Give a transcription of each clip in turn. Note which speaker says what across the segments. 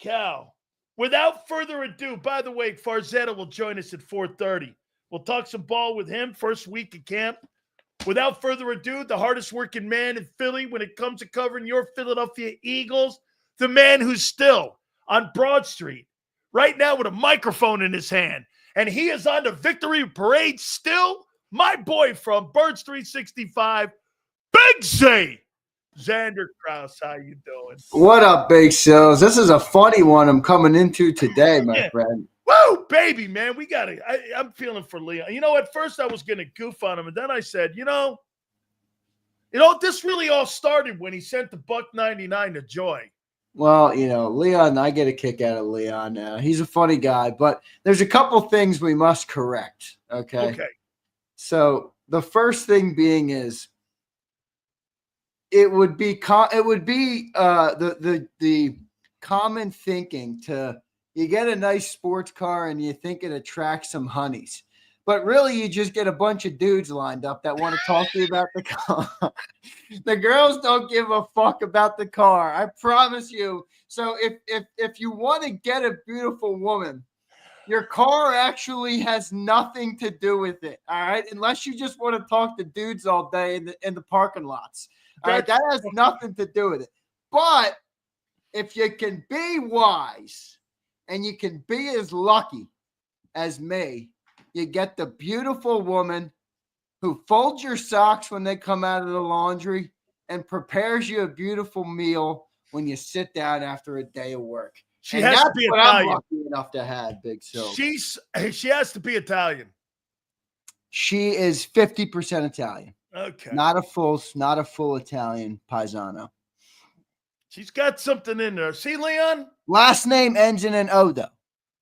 Speaker 1: cow. Without further ado, by the way, Farzetta will join us at 4:30. We'll talk some ball with him first week of camp. Without further ado, the hardest working man in Philly when it comes to covering your Philadelphia Eagles, the man who's still on Broad Street right now with a microphone in his hand, and he is on the victory parade still, my boy from Birds 365, Big Z, Zander Krause. How you doing?
Speaker 2: What up, Big Silz? This is a funny one I'm coming into today, my friend.
Speaker 1: Woo, baby, man. We got it. I'm feeling for Leon. You know, at first I was going to goof on him, and then I said, you know, this really all started when he sent the $1.99 to Joy.
Speaker 2: Well, Leon, I get a kick out of Leon. He's a funny guy, but there's a couple things we must correct, okay?
Speaker 1: Okay.
Speaker 2: So the first thing being is it would be the common thinking to you get a nice sports car and you think it attracts some honeys. But really, you just get a bunch of dudes lined up that want to talk to you about the car. The girls don't give a fuck about the car. I promise you. So if you want to get a beautiful woman, your car actually has nothing to do with it. All right, unless you just want to talk to dudes all day in the parking lots. All right, that has nothing to do with it. But if you can be wise and you can be as lucky as me, you get the beautiful woman who folds your socks when they come out of the laundry and prepares you a beautiful meal when you sit down after a day of work.
Speaker 1: She has to be Italian.
Speaker 2: I'm lucky enough to have, Big Silz.
Speaker 1: She has to be Italian.
Speaker 2: She is 50% Italian.
Speaker 1: Okay.
Speaker 2: Not a full Italian paisano.
Speaker 1: She's got something in there. See, Leon?
Speaker 2: Last name ends in an O, though.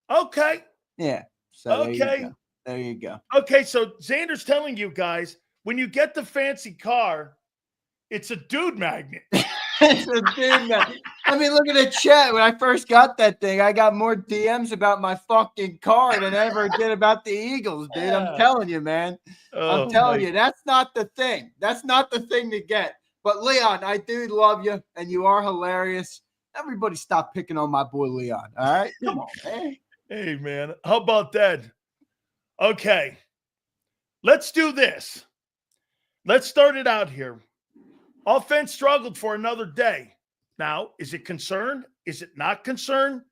Speaker 1: Okay.
Speaker 2: Yeah. So
Speaker 1: okay.
Speaker 2: There you go.
Speaker 1: Okay, so Xander's telling you guys, when you get the fancy car, it's a dude magnet.
Speaker 2: It's a dude magnet. I mean, look at the chat. When I first got that thing, I got more DMs about my fucking car than I ever did about the Eagles, dude. I'm telling you, man. I'm telling you, that's not the thing. That's not the thing to get. But, Leon, I do love you, and you are hilarious. Everybody stop picking on my boy Leon, all right? Come on, man.
Speaker 1: Hey, man. How about that? Okay. Let's do this. Let's start it out here. Offense struggled for another day. Now, is it concerned? Is it not concerned?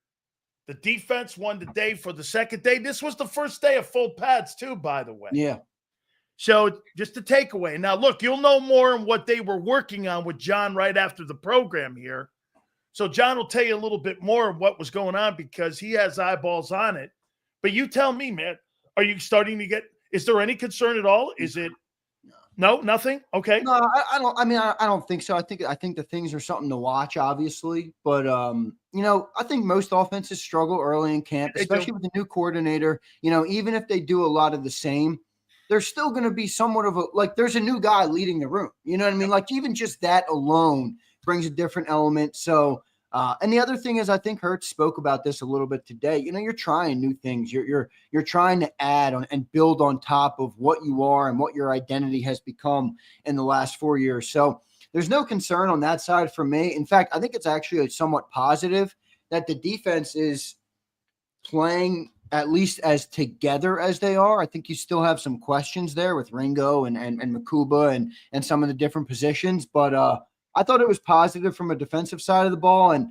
Speaker 1: The defense won the day for the second day. This was the first day of full pads, too, by the way.
Speaker 2: Yeah.
Speaker 1: So just a takeaway. Now, look, you'll know more on what they were working on with John right after the program here. So John will tell you a little bit more of what was going on because he has eyeballs on it. But you tell me, man, are you starting to get – is there any concern at all? Is it – no, nothing? Okay.
Speaker 2: No, I don't – I mean, I don't think so. I think the things are something to watch, obviously. But, I think most offenses struggle early in camp, especially with the new coordinator. Even if they do a lot of the same – there's still going to be somewhat of there's a new guy leading the room. You know what I mean? Like, even just that alone brings a different element. So, and the other thing is, I think Hurts spoke about this a little bit today. You're trying new things. You're trying to add on and build on top of what you are and what your identity has become in the last 4 years. So there's no concern on that side for me. In fact, I think it's actually somewhat positive that the defense is playing at least as together as they are. I think you still have some questions there with Ringo and Makuba and some of the different positions. But I thought it was positive from a defensive side of the ball. And,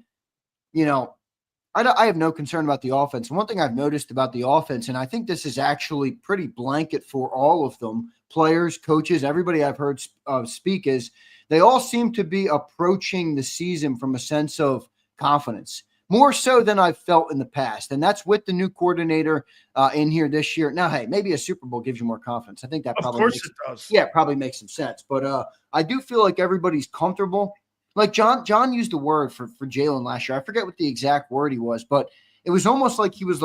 Speaker 2: I have no concern about the offense. And one thing I've noticed about the offense, and I think this is actually pretty blanket for all of them, players, coaches, everybody I've heard speak, is they all seem to be approaching the season from a sense of confidence. More so than I've felt in the past. And that's with the new coordinator in here this year. Now, hey, maybe a Super Bowl gives you more confidence. I think that probably
Speaker 1: does.
Speaker 2: Yeah, probably makes some sense. But I do feel like everybody's comfortable. Like John used a word for Jalen last year. I forget what the exact word he was, but it was almost like he was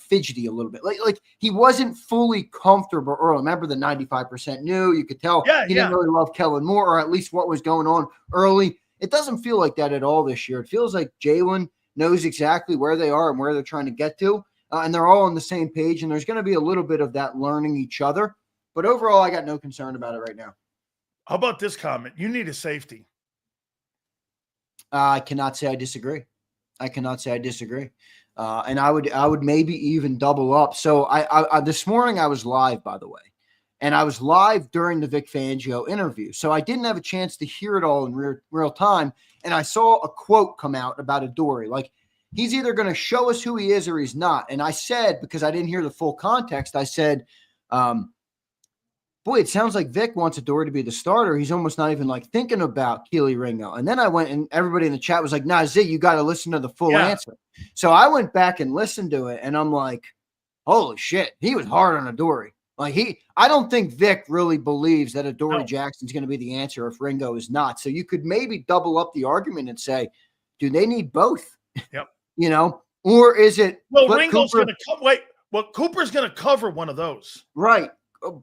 Speaker 2: fidgety a little bit. Like he wasn't fully comfortable early. Remember the 95% new? You could tell he didn't really love Kellen Moore, or at least what was going on early. It doesn't feel like that at all this year. It feels like Jalen knows exactly where they are and where they're trying to get to, and they're all on the same page, and there's going to be a little bit of that learning each other. But overall, I got no concern about it right now.
Speaker 1: How about this comment? You need a safety.
Speaker 2: I cannot say I disagree. I cannot say I disagree. And I would maybe even double up. So I this morning I was live, by the way, and I was live during the Vic Fangio interview. So I didn't have a chance to hear it all in real time. And I saw a quote come out about Adoree. Like, he's either going to show us who he is or he's not. And I said, because I didn't hear the full context, I said, boy, it sounds like Vic wants Adoree to be the starter. He's almost not even like thinking about Keely Ringo. And then I went, and everybody in the chat was like, nah, Z, you got to listen to the full answer. So I went back and listened to it, and I'm like, holy shit, he was hard on Adoree. Like, I don't think Vic really believes that Adoree Jackson's going to be the answer if Ringo is not. So you could maybe double up the argument and say, do they need both?
Speaker 1: Yep.
Speaker 2: You know, or is it?
Speaker 1: Well, Ringo's going to Cooper's going to cover one of those.
Speaker 2: Right.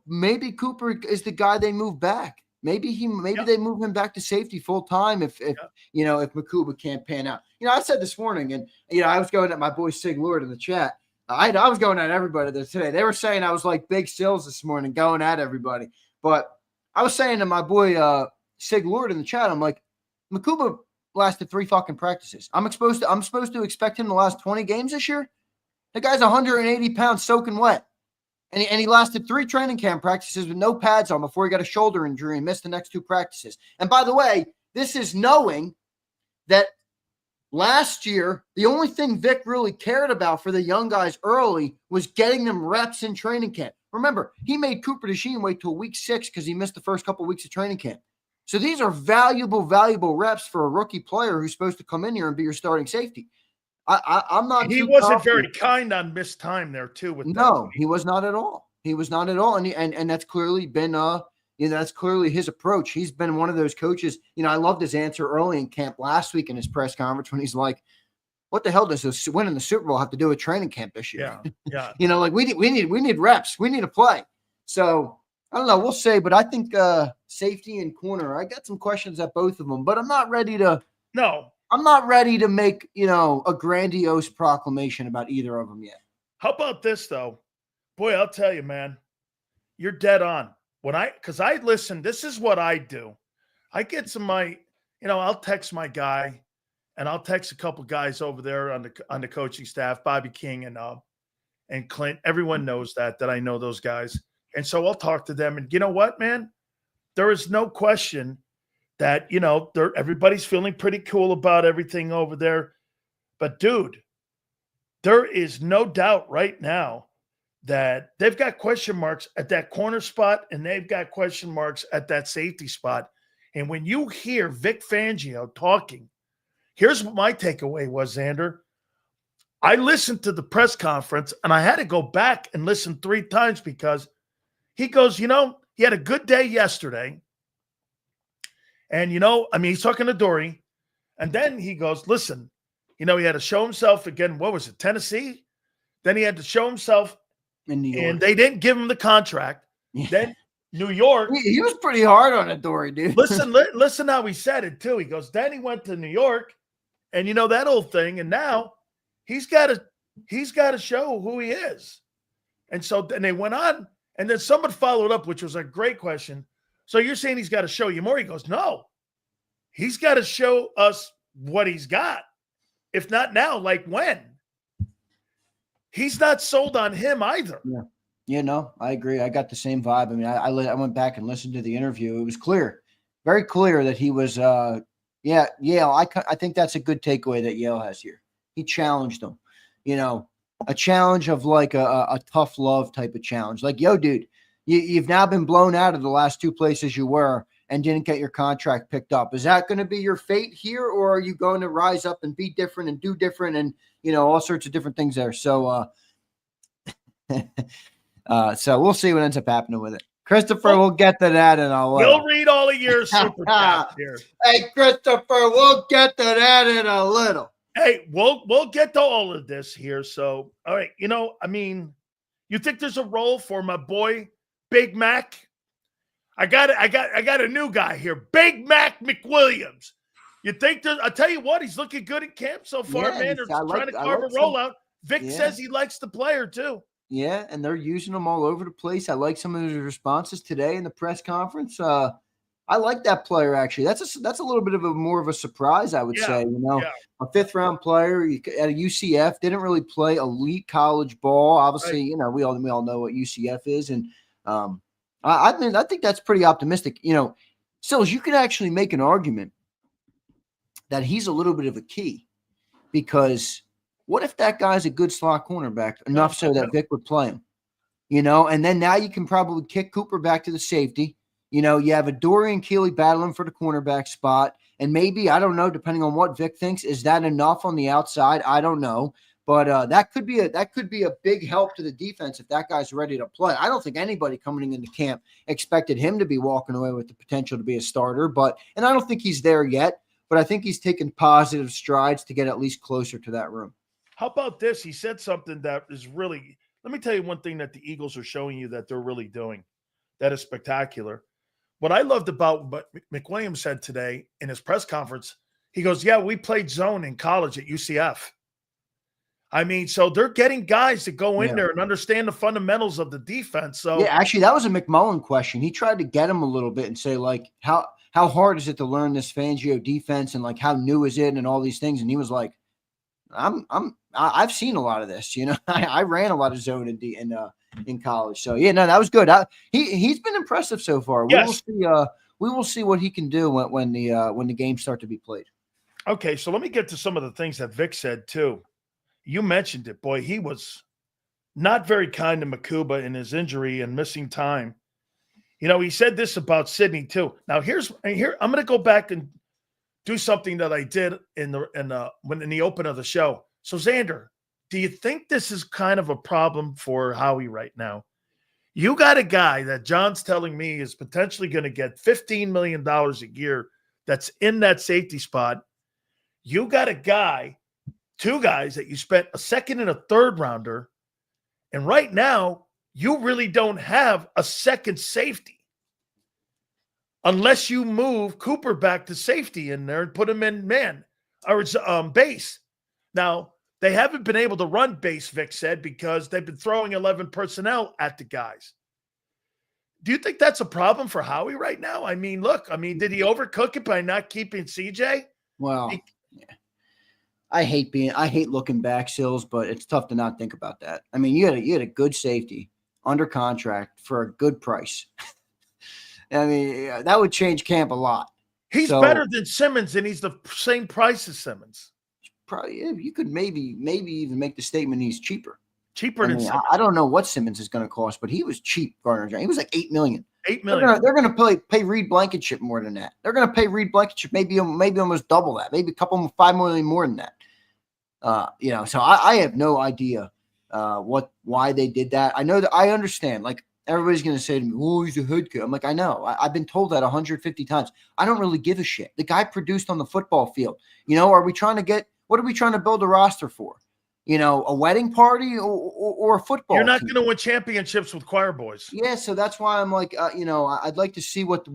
Speaker 2: Maybe Cooper is the guy they move back. Maybe they move him back to safety full time if Makuba can't pan out. You know, I said this morning, and I was going at my boy Sig Lord in the chat. I was going at everybody there today. They were saying I was like Big Silz this morning, going at everybody. But I was saying to my boy Sig Lord in the chat, I'm like, Makuba lasted 3 fucking practices. I'm supposed to expect him to last 20 games this year. The guy's 180 pounds soaking wet. And he lasted 3 training camp practices with no pads on before he got a shoulder injury and missed the next 2 practices. And by the way, this is knowing that last year, the only thing Vic really cared about for the young guys early was getting them reps in training camp. Remember, he made Cooper DeJean wait till week 6 because he missed the first couple of weeks of training camp. So these are valuable reps for a rookie player who's supposed to come in here and be your starting safety. I'm not.
Speaker 1: He wasn't very kind on missed time there too. With
Speaker 2: no, he was not at all. He was not at all, and that's clearly been that's clearly his approach. He's been one of those coaches. I loved his answer early in camp last week in his press conference when he's like, "What the hell does this winning the Super Bowl have to do with training camp this year?"
Speaker 1: Yeah.
Speaker 2: Like we need reps. We need to play. So I don't know. We'll say, but I think safety and corner. I got some questions at both of them, but I'm not ready to.
Speaker 1: No.
Speaker 2: I'm not ready to make, a grandiose proclamation about either of them yet.
Speaker 1: How about this, though? Boy, I'll tell you, man, you're dead on. Because I listen, this is what I do. I get some I'll text my guy, and I'll text a couple guys over there on the coaching staff, Bobby King and Clint. Everyone knows that I know those guys. And so I'll talk to them. And you know what, man? There is no question that, everybody's feeling pretty cool about everything over there. But, dude, there is no doubt right now that they've got question marks at that corner spot and they've got question marks at that safety spot. And when you hear Vic Fangio talking, here's what my takeaway was, Zander. I listened to the press conference, and I had to go back and listen 3 times because he goes, he had a good day yesterday. And, he's talking to Adoree. And then he goes, listen, he had to show himself again. What was it, Tennessee? Then he had to show himself
Speaker 2: in New York.
Speaker 1: And they didn't give him the contract. Yeah. Then New York.
Speaker 2: He was pretty hard on Adoree, dude.
Speaker 1: Listen how he said it, too. He goes, then he went to New York and, that old thing. And now he's got to show who he is. And so then they went on. And then someone followed up, which was a great question. So you're saying he's got to show you more? He goes, no. He's got to show us what he's got. If not now, like when? He's not sold on him either.
Speaker 2: Yeah. I agree. I got the same vibe. I mean, I went back and listened to the interview. It was clear, very clear that he was, Yale. I think that's a good takeaway that Yale has here. He challenged him, a challenge of like a tough love type of challenge. Like, yo, dude, you've now been blown out of the last 2 places you were and didn't get your contract picked up. Is that going to be your fate here, or are you going to rise up and be different and do different and, all sorts of different things there? So, so we'll see what ends up happening with it. Christopher, we'll get to that in a little.
Speaker 1: You'll read all of your super chats here.
Speaker 2: Hey, Christopher, we'll get to that in a little.
Speaker 1: Hey, we'll get to all of this here. So, all right, you think there's a role for my boy Big Mac? I got a new guy here, Big Mac McWilliams. You think I'll tell you what, he's looking good in camp so far, man. They're trying to carve a rollout. Vic says he likes the player too.
Speaker 2: Yeah, and they're using him all over the place. I like some of his responses today in the press conference. I like that player actually. That's a little bit of a more of a surprise, I would
Speaker 1: Yeah,
Speaker 2: say. You know,
Speaker 1: yeah,
Speaker 2: a fifth round player at a UCF, didn't really play elite college ball.
Speaker 1: right.
Speaker 2: Obviously, you know, we all know what UCF is, and um, I mean I think that's pretty optimistic. You know, Sills, you could actually make an argument that he's a little bit of a key because what if that guy's a good slot cornerback
Speaker 1: No,
Speaker 2: enough so that Vic would play him? You know, and then now you can probably kick Cooper back to the safety. You know, you have a Dorian Keeley battling for the cornerback spot. And maybe, I don't know, depending on what Vic thinks, is that enough on the outside? I don't know. But that could be a big help to the defense if that guy's ready to play. I don't think anybody coming into camp expected him to be walking away with the potential to be a starter, and I don't think he's there yet, but I think he's taken positive strides to get at least closer to that room.
Speaker 1: How about this? He said something that is really, let me tell you one thing that the Eagles are showing you that they're really doing that is spectacular. What I loved about what McWilliams said today in his press conference, he goes, yeah, we played zone in college at UCF. I mean, so they're getting guys to go in there and understand the fundamentals of the defense. So
Speaker 2: yeah, actually, that was a McMullen question. He tried to get him a little bit and say, like, how hard is it to learn this Fangio defense and like how new is it and all these things? And he was like, I've seen a lot of this. You know, I ran a lot of zone in college. So yeah, no, that was good. He's been impressive so far.
Speaker 1: yes.
Speaker 2: We will see what he can do when the games start to be played.
Speaker 1: Okay, so let me get to some of the things that Vic said too. You mentioned it, boy. He was not very kind to Makuba in his injury and missing time. You know, he said this about Sydney too. Now here I'm going to go back and do something that I did in the open of the show. So Zander, do you think this is kind of a problem for Howie right now? You got a guy that John's telling me is potentially going to get $15 million a year that's in that safety spot. You got a guy, two guys that you spent a second and a third rounder, and right now you really don't have a second safety unless you move Cooper back to safety in there and put him in man or base. Now, they haven't been able to run base, Vic said, because they've been throwing 11 personnel at the guys. Do you think that's a problem for Howie right now? I mean, look, did he overcook it by not keeping CJ?
Speaker 2: Well, yeah. I hate looking back, Sills, but it's tough to not think about that. I mean, you had a good safety under contract for a good price. I mean, that would change camp a lot.
Speaker 1: He's better than Simmons, and he's the same price as Simmons.
Speaker 2: Probably, you could maybe even make the statement he's cheaper.
Speaker 1: Cheaper than Simmons.
Speaker 2: I don't know what Simmons is going to cost, but he was cheap, Gardner Johnson. He was like $8 million.
Speaker 1: $8 million.
Speaker 2: They're going to pay Reed Blankenship more than that. They're going to pay Reed Blankenship maybe almost double that, maybe $5 million more than that. You know, so I have no idea why they did that. I know that I understand. Like everybody's going to say to me, "Oh, he's a head coach." I'm like, I know. I've been told that 150 times. I don't really give a shit. The guy produced on the football field. You know, what are we trying to build a roster for? You know, a wedding party or a football
Speaker 1: You're not
Speaker 2: team?
Speaker 1: going to win championships with choir boys.
Speaker 2: Yeah, so that's why I'm like, you know, I'd like to see what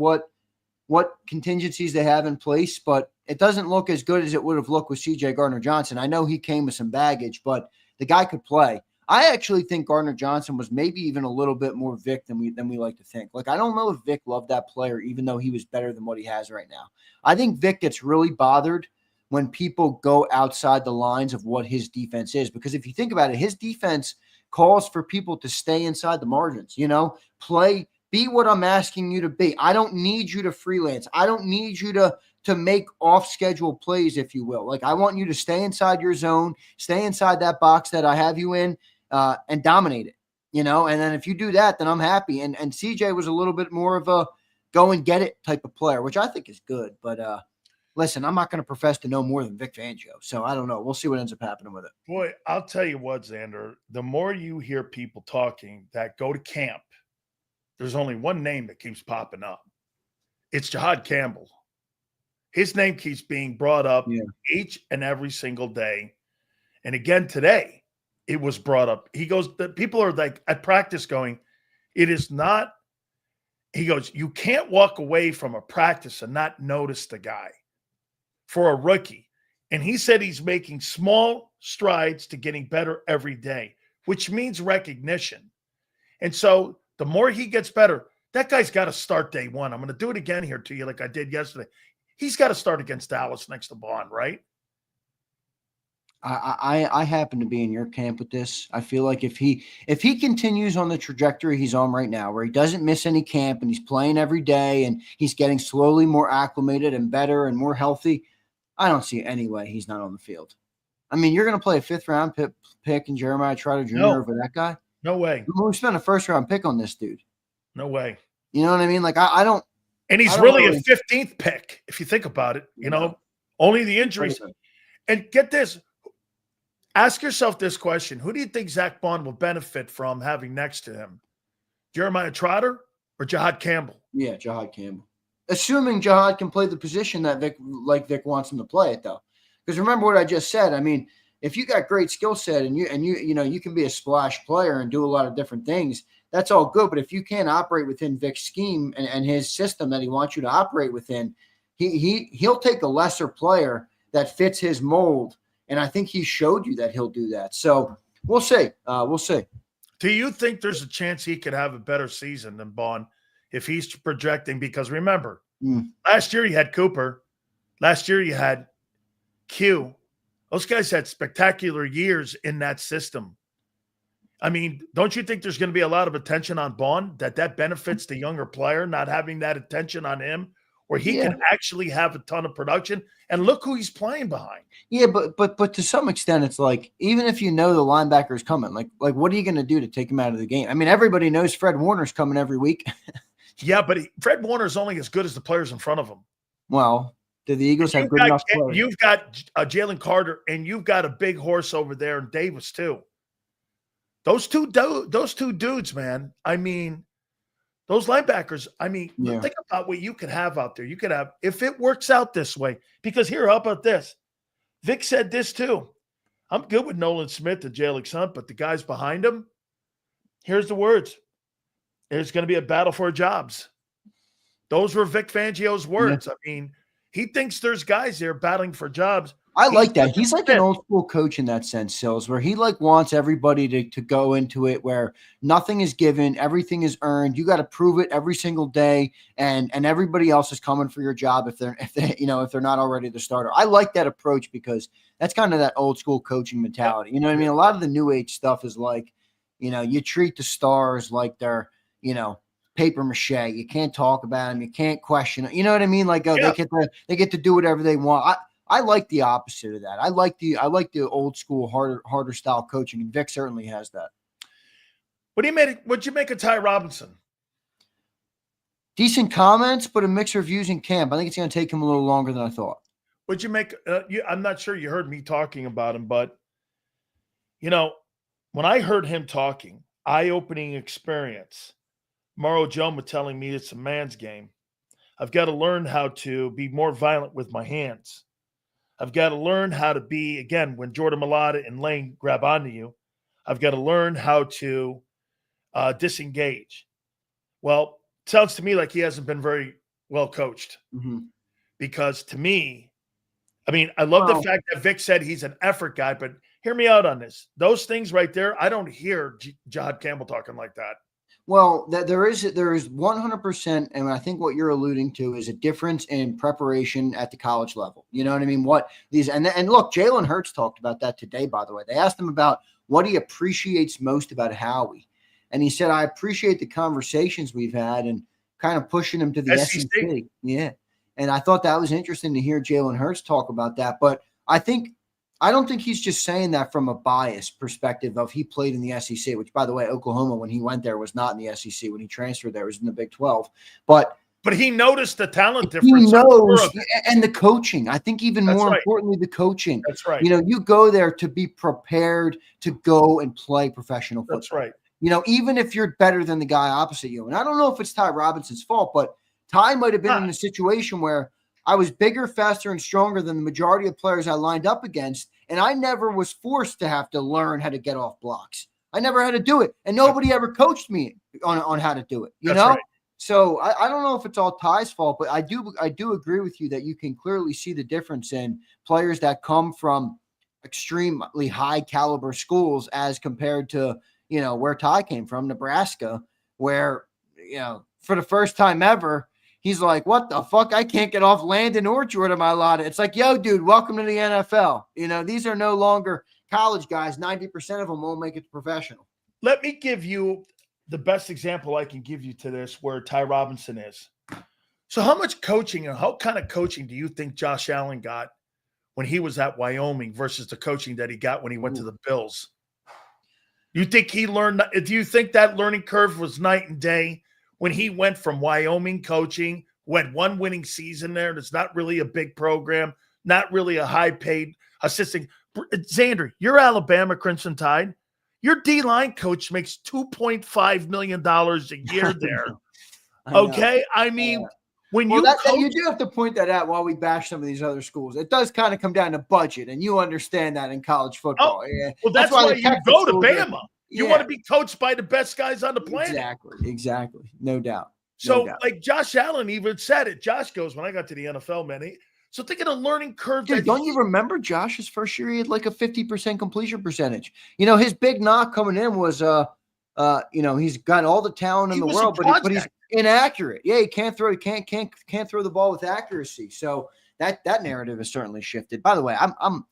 Speaker 2: contingencies they have in place, but it doesn't look as good as it would have looked with C.J. Gardner-Johnson. I know he came with some baggage, but the guy could play. I actually think Gardner-Johnson was maybe even a little bit more Vic than we like to think. Like, I don't know if Vic loved that player, even though he was better than what he has right now. I think Vic gets really bothered when people go outside the lines of what his defense is. Because if you think about it, his defense calls for people to stay inside the margins, you know, be what I'm asking you to be. I don't need you to freelance. I don't need you to make off-schedule plays, if you will. Like, I want you to stay inside your zone, stay inside that box that I have you in, and dominate it, you know? And then if you do that, then I'm happy. And CJ was a little bit more of a go and get it type of player, which I think is good. But, listen, I'm not going to profess to know more than Vic Fangio, so I don't know. We'll see what ends up happening with it.
Speaker 1: Boy, I'll tell you what, Zander, the more you hear people talking that go to camp, there's only one name that keeps popping up. It's Jahad Campbell. His name keeps being brought up each and every single day. And again, today, it was brought up. He goes, the people are like at practice going, it is not, he goes, you can't walk away from a practice and not notice the guy for a rookie. And he said he's making small strides to getting better every day, which means recognition. And so the more he gets better, that guy's got to start day one. I'm going to do it again here to you like I did yesterday. He's got to start against Dallas next to Bond, right?
Speaker 2: I happen to be in your camp with this. I feel like if he continues on the trajectory he's on right now, where he doesn't miss any camp and he's playing every day and he's getting slowly more acclimated and better and more healthy, I don't see any way he's not on the field. I mean, you're going to play a 5th round pick in Jeremiah Trotter Jr. over that guy?
Speaker 1: No way.
Speaker 2: We spent a 1st round pick on this dude.
Speaker 1: No way.
Speaker 2: You know what I mean? Like I don't.
Speaker 1: And he's really a 15th pick if you think about it. You know, only the injuries. And get this. Ask yourself this question. Who do you think Zach Bond will benefit from having next to him? Jeremiah Trotter or Jahad Campbell?
Speaker 2: Yeah, Jahad Campbell. Assuming Jahad can play the position that Vic wants him to play it, though. Because remember what I just said. I mean, if you got great skill set and you can be a splash player and do a lot of different things, that's all good. But if you can't operate within Vic's scheme and his system that he wants you to operate within, he'll take a lesser player that fits his mold. And I think he showed you that he'll do that. So we'll see. We'll see.
Speaker 1: Do you think there's a chance he could have a better season than Bond if he's projecting? Because remember, last year you had Cooper. Last year you had Q. Those guys had spectacular years in that system. I mean, don't you think there's going to be a lot of attention on Bond, that benefits the younger player, not having that attention on him, where he can actually have a ton of production? And look who he's playing behind.
Speaker 2: Yeah, but to some extent, it's like, even if you know the linebacker is coming, like what are you going to do to take him out of the game? I mean, everybody knows Fred Warner's coming every week.
Speaker 1: Yeah, but Fred Warner's only as good as the players in front of him.
Speaker 2: Well, do the Eagles have good enough players?
Speaker 1: You've got Jalen Carter, and you've got a big horse over there in Davis too. Those two dudes, man. I mean, those linebackers, I mean, think about what you could have out there. You could have, if it works out this way, because here, how about this? Vic said this too. I'm good with Nolan Smith and Jalen Hunt, but the guys behind him, here's the words. There's going to be a battle for jobs. Those were Vic Fangio's words. Yeah. I mean, he thinks there's guys there battling for jobs.
Speaker 2: I like that. He's like an old school coach in that sense, Silz, where he wants everybody to go into it where nothing is given, everything is earned. You got to prove it every single day, and everybody else is coming for your job if they're not already the starter. I like that approach because that's kind of that old school coaching mentality. You know what I mean? A lot of the new age stuff is like, you treat the stars like they're, paper mache. You can't talk about them. You can't question it. You know what I mean? Like they get to do whatever they want. I like the opposite of that. I like the old school, harder style coaching, and Vic certainly has that.
Speaker 1: What'd you make of Ty Robinson?
Speaker 2: Decent comments, but a mixed reviews in camp. I think it's going to take him a little longer than I thought.
Speaker 1: What'd you make? I'm not sure you heard me talking about him, but when I heard him talking, eye-opening experience. Mauro Joma telling me it's a man's game. I've got to learn how to be more violent with my hands. I've got to learn how to be, again, when Jordan Mailata and Lane grab onto you, I've got to learn how to disengage. Well, it sounds to me like he hasn't been very well coached. Mm-hmm. Because to me, I mean, I love the fact that Vic said he's an effort guy, but hear me out on this. Those things right there, I don't hear Jahad Campbell talking like that.
Speaker 2: Well, there is 100%, and I think what you're alluding to is a difference in preparation at the college level. You know what I mean? And look, Jalen Hurts talked about that today, by the way. They asked him about what he appreciates most about Howie. And he said, I appreciate the conversations we've had and kind of pushing him to the SEC. Yeah. And I thought that was interesting to hear Jalen Hurts talk about that. But I don't think he's just saying that from a biased perspective of he played in the SEC, which, by the way, Oklahoma, when he went there, was not in the SEC. When he transferred there, was in the Big 12. But
Speaker 1: he noticed the talent difference.
Speaker 2: He knows, and the coaching. I think even more importantly, the coaching.
Speaker 1: That's right.
Speaker 2: You go there to be prepared to go and play professional football.
Speaker 1: That's right.
Speaker 2: Even if you're better than the guy opposite you. And I don't know if it's Ty Robinson's fault, but Ty might have been in a situation where I was bigger, faster, and stronger than the majority of players I lined up against, and I never was forced to have to learn how to get off blocks. I never had to do it, and nobody ever coached me on how to do it. You know? Right. So I don't know if it's all Ty's fault, but I do agree with you that you can clearly see the difference in players that come from extremely high caliber schools as compared to where Ty came from, Nebraska, where for the first time ever, he's like, what the fuck? I can't get off Landon or Jordan Mailata. It's like, yo, dude, welcome to the NFL. These are no longer college guys. 90% of them won't make it to professional.
Speaker 1: Let me give you the best example I can give you to this where Ty Robinson is. So how much coaching and how kind of coaching do you think Josh Allen got when he was at Wyoming versus the coaching that he got when he went to the Bills? You think he learned? Do you think that learning curve was night and day when he went from Wyoming coaching, who had one winning season there? That's not really a big program, not really a high-paid assistant. Zander, you're Alabama Crimson Tide. Your D-line coach makes $2.5 million a year there. Okay? I mean, when you
Speaker 2: do have to point that out while we bash some of these other schools. It does kind of come down to budget, and you understand that in college football.
Speaker 1: Yeah. Well, that's why you go to Bama. You want to be coached by the best guys on the planet.
Speaker 2: Exactly. No doubt.
Speaker 1: So, like Josh Allen even said it. Josh goes, when I got to the NFL, man, so think of the learning curve.
Speaker 2: Dude, don't you remember Josh's first year? He had like a 50% completion percentage. His big knock coming in was, he's got all the talent in the world, but he's inaccurate. Yeah, he can't throw the ball with accuracy. So that narrative has certainly shifted. By the way, I'm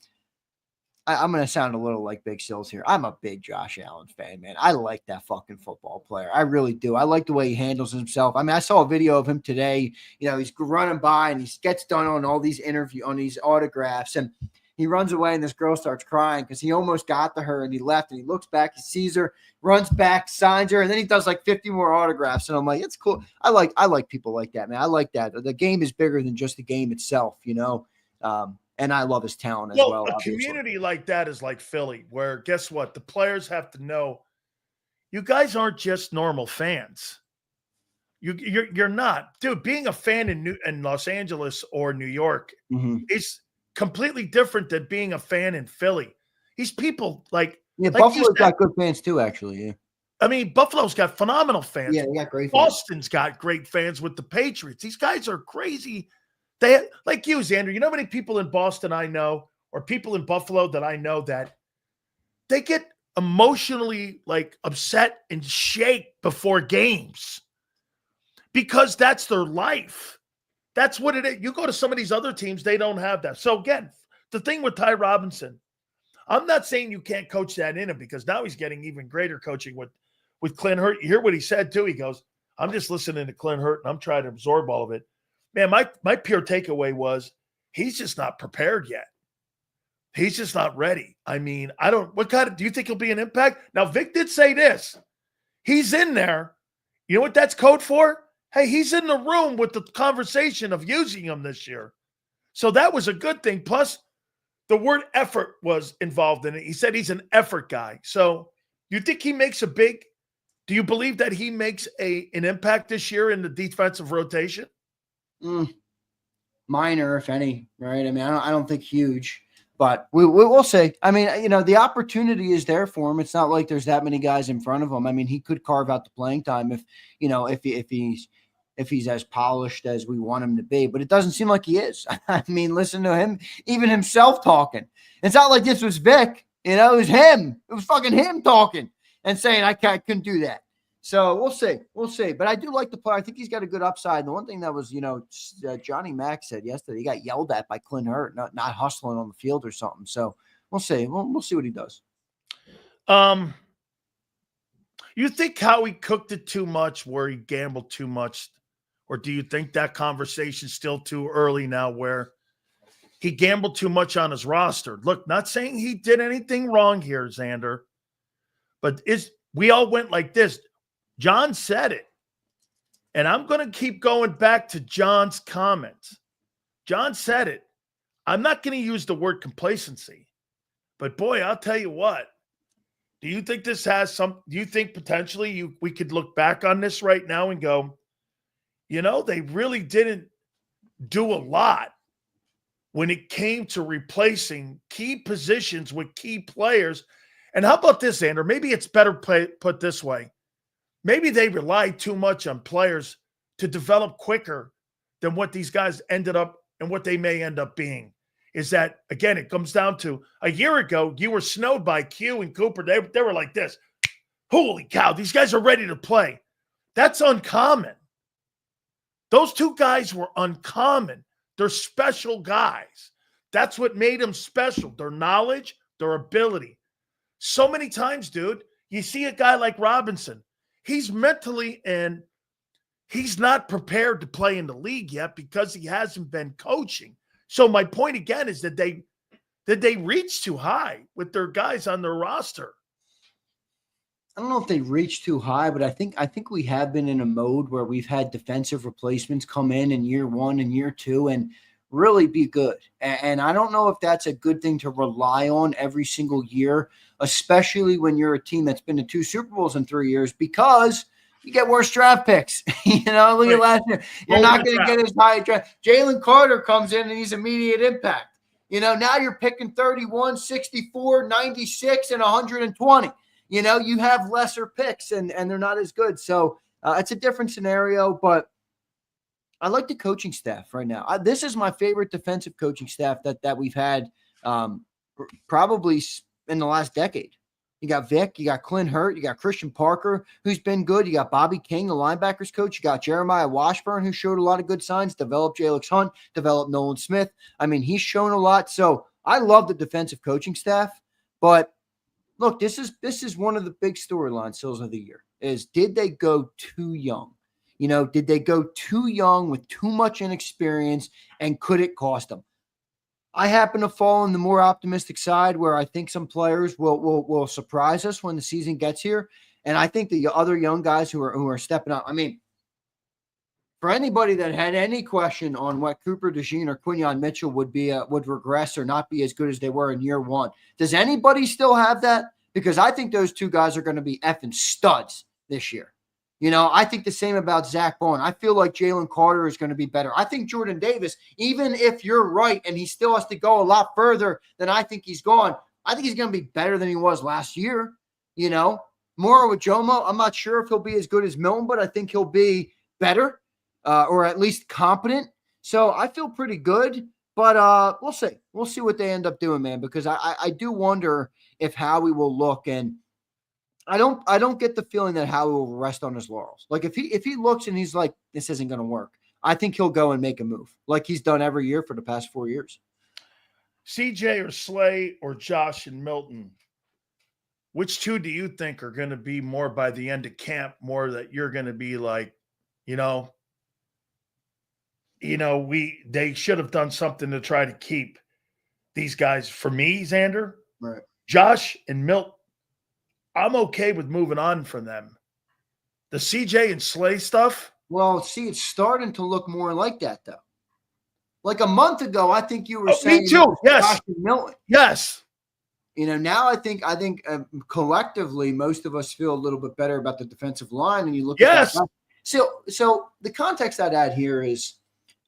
Speaker 2: going to sound a little like Big Silz here. I'm a big Josh Allen fan, man. I like that fucking football player. I really do. I like the way he handles himself. I mean, I saw a video of him today. He's running by and he gets done on all these on these autographs, and he runs away and this girl starts crying because he almost got to her and he left, and he looks back, he sees her, runs back, signs her, and then he does like 50 more autographs. And I'm like, it's cool. I like people like that, man. I like that. The game is bigger than just the game itself, and I love his talent as well.
Speaker 1: A community like that is like Philly, where guess what? The players have to know you guys aren't just normal fans. You're not. Dude, being a fan in Los Angeles or New York is completely different than being a fan in Philly. These people
Speaker 2: Buffalo's got good fans too, actually. Yeah.
Speaker 1: I mean, Buffalo's got phenomenal fans.
Speaker 2: Yeah, they got great
Speaker 1: fans. Boston's got great fans with the Patriots. These guys are crazy. They like you, Zander. You know how many people in Boston I know, or people in Buffalo that I know, that they get emotionally upset and shake before games because that's their life. That's what it is. You go to some of these other teams, they don't have that. So again, the thing with Ty Robinson, I'm not saying you can't coach that in him, because now he's getting even greater coaching with Clint Hurt. You hear what he said too. He goes, I'm just listening to Clint Hurt and I'm trying to absorb all of it. Man, my pure takeaway was he's just not prepared yet. He's just not ready. I mean, do you think he'll be an impact? Now, Vic did say this. He's in there. You know what that's code for? Hey, he's in the room with the conversation of using him this year. So that was a good thing. Plus, the word effort was involved in it. He said he's an effort guy. So you think he makes do you believe that he makes an impact this year in the defensive rotation?
Speaker 2: Minor, if any, right? I mean, I don't think huge, but we'll see. I mean, the opportunity is there for him. It's not like there's that many guys in front of him. I mean, he could carve out the playing time if he's as polished as we want him to be, but it doesn't seem like he is. I mean, listen to him, even himself talking. It's not like this was Vic, it was him. It was fucking him talking and saying, I couldn't do that. So we'll see. But I do like the player. I think he's got a good upside. And the one thing that was, Johnny Mack said yesterday, he got yelled at by Clint Hurt, not hustling on the field or something. So we'll see. We'll see what he does.
Speaker 1: You think Howie cooked it too much, where he gambled too much? Or do you think that conversation's still too early now, where he gambled too much on his roster? Look, not saying he did anything wrong here, Zander, but we all went like this. John said it, and I'm going to keep going back to John's comments. John said it. I'm not going to use the word complacency, but boy, I'll tell you what. Do you think this has do you think potentially we could look back on this right now and go, they really didn't do a lot when it came to replacing key positions with key players? And how about this, Zander? Maybe it's better put this way. Maybe they relied too much on players to develop quicker than what these guys ended up and what they may end up being. Is that, again, it comes down to a year ago, you were snowed by Q and Cooper. They were like this. Holy cow, these guys are ready to play. That's uncommon. Those two guys were uncommon. They're special guys. That's what made them special. Their knowledge, their ability. So many times, dude, you see a guy like Robinson. He's mentally and he's not prepared to play in the league yet because he hasn't been coaching. So my point again is that they reach too high with their guys on their roster.
Speaker 2: I don't know if they reached too high, but I think we have been in a mode where we've had defensive replacements come in year one and year two and really be good. And I don't know if that's a good thing to rely on every single year, especially when you're a team that's been to 2 Super Bowls in 3 years, because you get worse draft picks. Look at last year. You're not going to get as high a draft. Jalen Carter comes in and he's immediate impact. Now you're picking 31, 64, 96, and 120. You have lesser picks and they're not as good. So it's a different scenario, but I like the coaching staff right now. This is my favorite defensive coaching staff that we've had probably in the last decade. You got Vic, you got Clint Hurt, you got Christian Parker, who's been good. You got Bobby King, the linebackers coach. You got Jeremiah Washburn, who showed a lot of good signs, developed Jalix Hunt, developed Nolan Smith. I mean, he's shown a lot. So I love the defensive coaching staff, but look, this is one of the big storylines, Silz, of the year, is did they go too young? Did they go too young with too much inexperience, and could it cost them? I happen to fall on the more optimistic side where I think some players will surprise us when the season gets here. And I think the other young guys who are stepping up, I mean, for anybody that had any question on what Cooper DeJean or Quinyon Mitchell would regress or not be as good as they were in year one, does anybody still have that? Because I think those two guys are going to be effing studs this year. I think the same about Zach Bond. I feel like Jalen Carter is going to be better. I think Jordan Davis, even if you're right and he still has to go a lot further than I think he's gone, I think he's going to be better than he was last year. Moro Ajomo, I'm not sure if he'll be as good as Milton, but I think he'll be better. Or at least competent. So I feel pretty good, but we'll see. We'll see what they end up doing, man, because I do wonder if Howie will look, and I don't get the feeling that Howie will rest on his laurels. Like if he looks and he's like, this isn't going to work, I think he'll go and make a move like he's done every year for the past 4 years.
Speaker 1: CJ or Slay or Josh and Milton, which two do you think are going to be more by the end of camp, more that you're going to be like, they should have done something to try to keep these guys. For me, Zander,
Speaker 2: right?
Speaker 1: Josh and Milt, I'm okay with moving on from them. The CJ and Slay stuff.
Speaker 2: Well, see, it's starting to look more like that, though. Like a month ago, I think you were saying,
Speaker 1: me too. Yes,
Speaker 2: Josh and Milton.
Speaker 1: Yes.
Speaker 2: Now I think collectively, most of us feel a little bit better about the defensive line. And you look at that. So the context I'd add here is,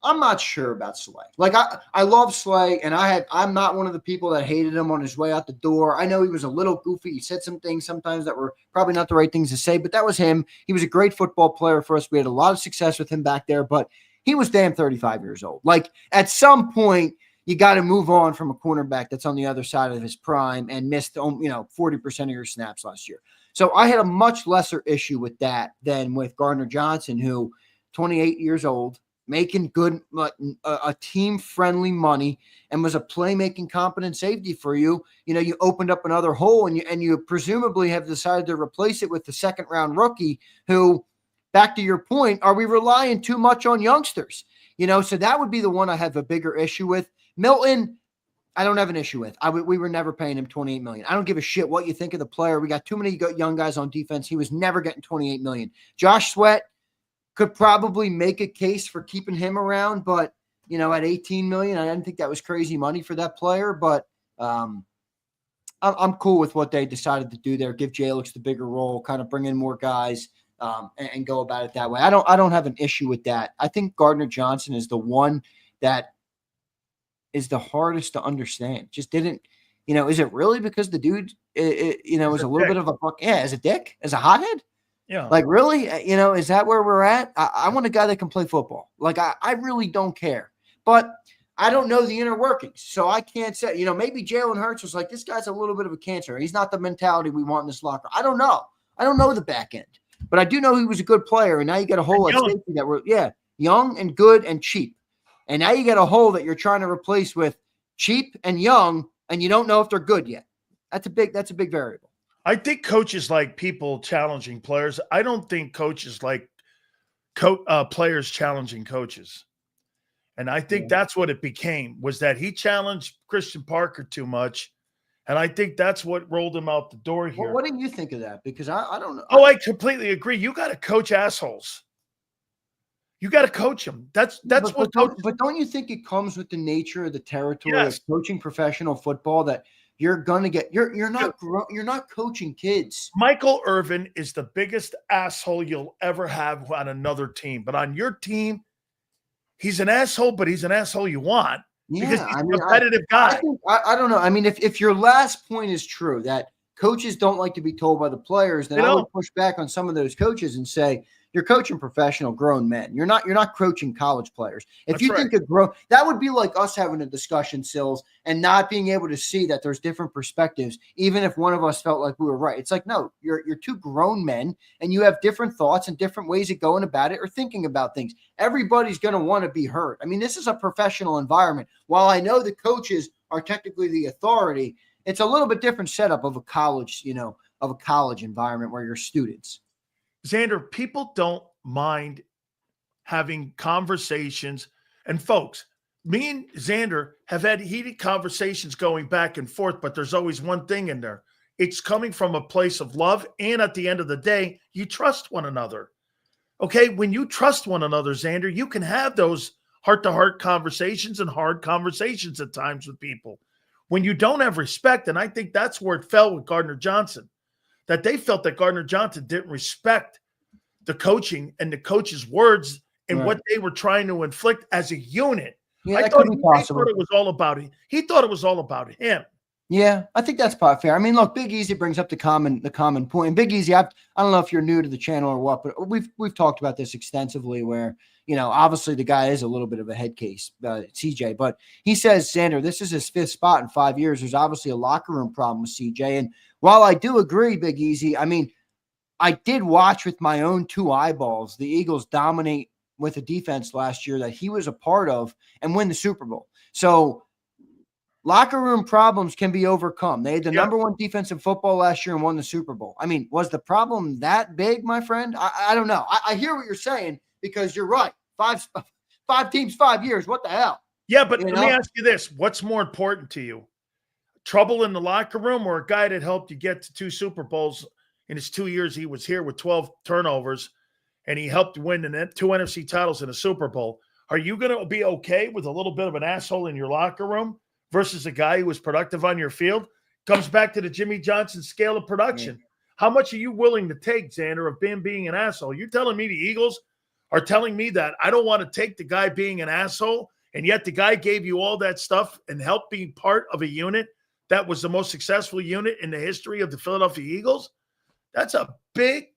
Speaker 2: I'm not sure about Slay. Like I love Slay, and I'm not one of the people that hated him on his way out the door. I know he was a little goofy. He said some things sometimes that were probably not the right things to say, but that was him. He was a great football player for us. We had a lot of success with him back there, but he was damn 35 years old. Like at some point, you got to move on from a cornerback that's on the other side of his prime and missed 40% of your snaps last year. So I had a much lesser issue with that than with Gardner Johnson, who 28 years old, making good, a team-friendly money, and was a playmaking competent safety for you. You opened up another hole, and you presumably have decided to replace it with the second-round rookie who, back to your point, are we relying too much on youngsters? So that would be the one I have a bigger issue with. Milton, I don't have an issue with. We were never paying him $28 million. I don't give a shit what you think of the player. We got too many young guys on defense. He was never getting $28 million. Josh Sweat could probably make a case for keeping him around, but at $18 million, I didn't think that was crazy money for that player. But I'm cool with what they decided to do there. Give Jalix the bigger role, kind of bring in more guys, and go about it that way. I don't have an issue with that. I think Gardner Johnson is the one that is the hardest to understand. Just didn't, is it really because the dude, is a little bit of a fuck? Yeah, as a dick, as a hothead.
Speaker 1: Yeah.
Speaker 2: Like, really? Is that where we're at? I want a guy that can play football. Like, I really don't care. But I don't know the inner workings. So I can't say, maybe Jalen Hurts was like, this guy's a little bit of a cancer. He's not the mentality we want in this locker. I don't know. I don't know the back end. But I do know he was a good player. And now you got a whole lot of safety that were, young and good and cheap. And now you got a hole that you're trying to replace with cheap and young, and you don't know if they're good yet. That's a big variable.
Speaker 1: I think coaches like people challenging players. I don't think coaches like players challenging coaches. And I think that's what it became, was that he challenged Christian Parker too much. And I think that's what rolled him out the door here.
Speaker 2: Well, what do you think of that? Because I don't know.
Speaker 1: Oh, I completely agree. You got to coach assholes. You got to coach them. That's what.
Speaker 2: But don't you think it comes with the nature of the territory of coaching professional football that you're gonna get? You're not coaching kids.
Speaker 1: Michael Irvin is the biggest asshole you'll ever have on another team, but on your team, he's an asshole. But he's an asshole you want because he's a competitive guy.
Speaker 2: I don't know. I mean, if your last point is true, that coaches don't like to be told by the players, then I would push back on some of those coaches and say, you're coaching professional grown men. You're not coaching college players. If you think that would be like us having a discussion, Silz, and not being able to see that there's different perspectives, even if one of us felt like we were right. It's like, no, you're two grown men and you have different thoughts and different ways of going about it or thinking about things. Everybody's going to want to be heard. I mean, this is a professional environment. While I know the coaches are technically the authority, it's a little bit different setup of a college, of a college environment where you're students.
Speaker 1: Zander, people don't mind having conversations. And folks, me and Zander have had heated conversations going back and forth, but there's always one thing in there. It's coming from a place of love. And at the end of the day, you trust one another. Okay. When you trust one another, Zander, you can have those heart-to-heart conversations and hard conversations at times with people. When you don't have respect, and I think that's where it fell with Gardner Johnson, that they felt that Gardner Johnson didn't respect the coaching and the coach's words and what they were trying to inflict as a unit.
Speaker 2: Yeah, that could be possible.
Speaker 1: He thought it was all about him. He thought it was all about him.
Speaker 2: Yeah, I think that's probably fair. I mean, look, Big Easy brings up the common point. And Big Easy, I don't know if you're new to the channel or what, but we've talked about this extensively where, obviously the guy is a little bit of a head case, CJ, but he says, Zander, this is his 5th spot in 5 years. There's obviously a locker room problem with CJ. And while I do agree, Big Easy, I mean, I did watch with my own 2 eyeballs the Eagles dominate with a defense last year that he was a part of and win the Super Bowl. So locker room problems can be overcome. They had the number 1 defense in football last year and won the Super Bowl. I mean, was the problem that big, my friend? I don't know. I hear what you're saying because you're right. 5 teams, 5 years. What the hell?
Speaker 1: Yeah, but let me ask you this. What's more important to you? Trouble in the locker room or a guy that helped you get to 2 Super Bowls in his 2 years he was here with 12 turnovers and he helped win 2 NFC titles in a Super Bowl? Are you going to be okay with a little bit of an asshole in your locker room versus a guy who was productive on your field? Comes back to the Jimmy Johnson scale of production. How much are you willing to take, Zander, of being an asshole? You're telling me the Eagles are telling me that I don't want to take the guy being an asshole, and yet the guy gave you all that stuff and helped be part of a unit that was the most successful unit in the history of the Philadelphia Eagles? That's a big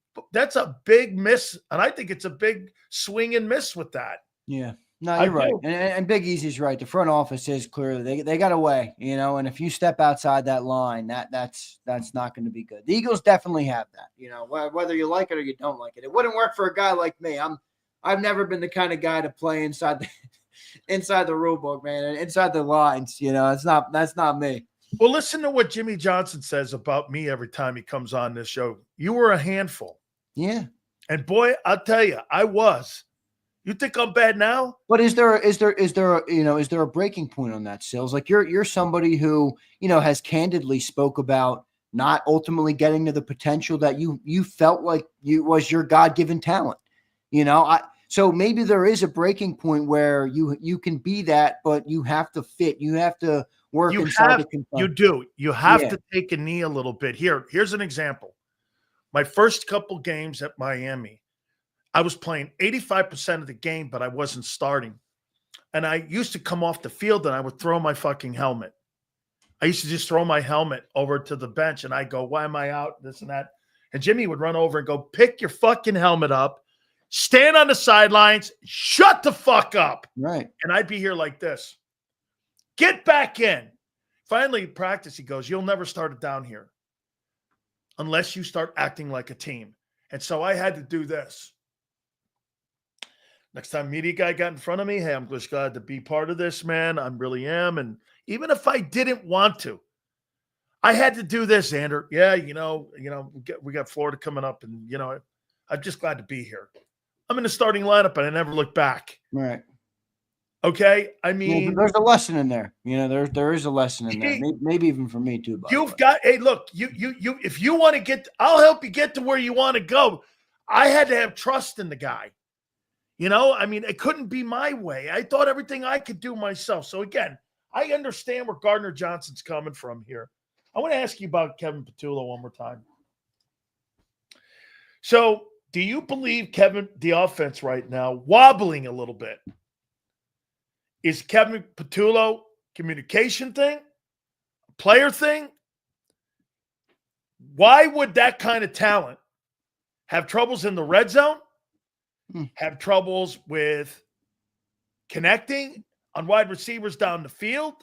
Speaker 1: miss, and I think it's a big swing and miss with that. Yeah.
Speaker 2: No, you're right. And Big Easy's right. The front office is clearly they got a way, and if you step outside that line, that's not going to be good. The Eagles definitely have that, whether you like it or you don't like it. It wouldn't work for a guy like me. I've never been the kind of guy to play inside the rule book, man, and inside the lines. That's not me.
Speaker 1: Well, listen to what Jimmy Johnson says about me every time he comes on this show. You were a handful.
Speaker 2: Yeah.
Speaker 1: And boy, I'll tell you, I was. You think I'm bad now?
Speaker 2: But is there a breaking point on that, Silz? Like you're somebody who, has candidly spoke about not ultimately getting to the potential that you felt like was your God-given talent. So maybe there is a breaking point where you can be that, but you have to fit. You have to work inside the confines.
Speaker 1: You do. You have to take a knee a little bit. Here's an example. My first couple games at Miami, I was playing 85% of the game, but I wasn't starting. And I used to come off the field and I would throw my fucking helmet. I used to just throw my helmet over to the bench and I go, why am I out? This and that. And Jimmy would run over and go, pick your fucking helmet up, stand on the sidelines, shut the fuck up.
Speaker 2: Right.
Speaker 1: And I'd be here like this. Get back in. Finally, in practice, he goes, you'll never start it down here unless you start acting like a team. And so I had to do this. Next time media guy got in front of me, hey, I'm just glad to be part of this, man. I really am. And even if I didn't want to, I had to do this, Zander. Yeah, we got Florida coming up, and I'm just glad to be here. I'm in the starting lineup, and I never look back.
Speaker 2: Right.
Speaker 1: Okay. I mean,
Speaker 2: there's a lesson in there. There is a lesson in there. Maybe even for me too.
Speaker 1: Hey, look, you, if you want to get, I'll help you get to where you want to go. I had to have trust in the guy. I mean, it couldn't be my way. I thought everything I could do myself. So again, I understand where Gardner Johnson's coming from here. I want to ask you about Kevin Patullo one more time. So, do you believe the offense right now, wobbling a little bit, is Kevin Patullo communication thing, player thing? Why would that kind of talent have troubles in the red zone, have troubles with connecting on wide receivers down the field,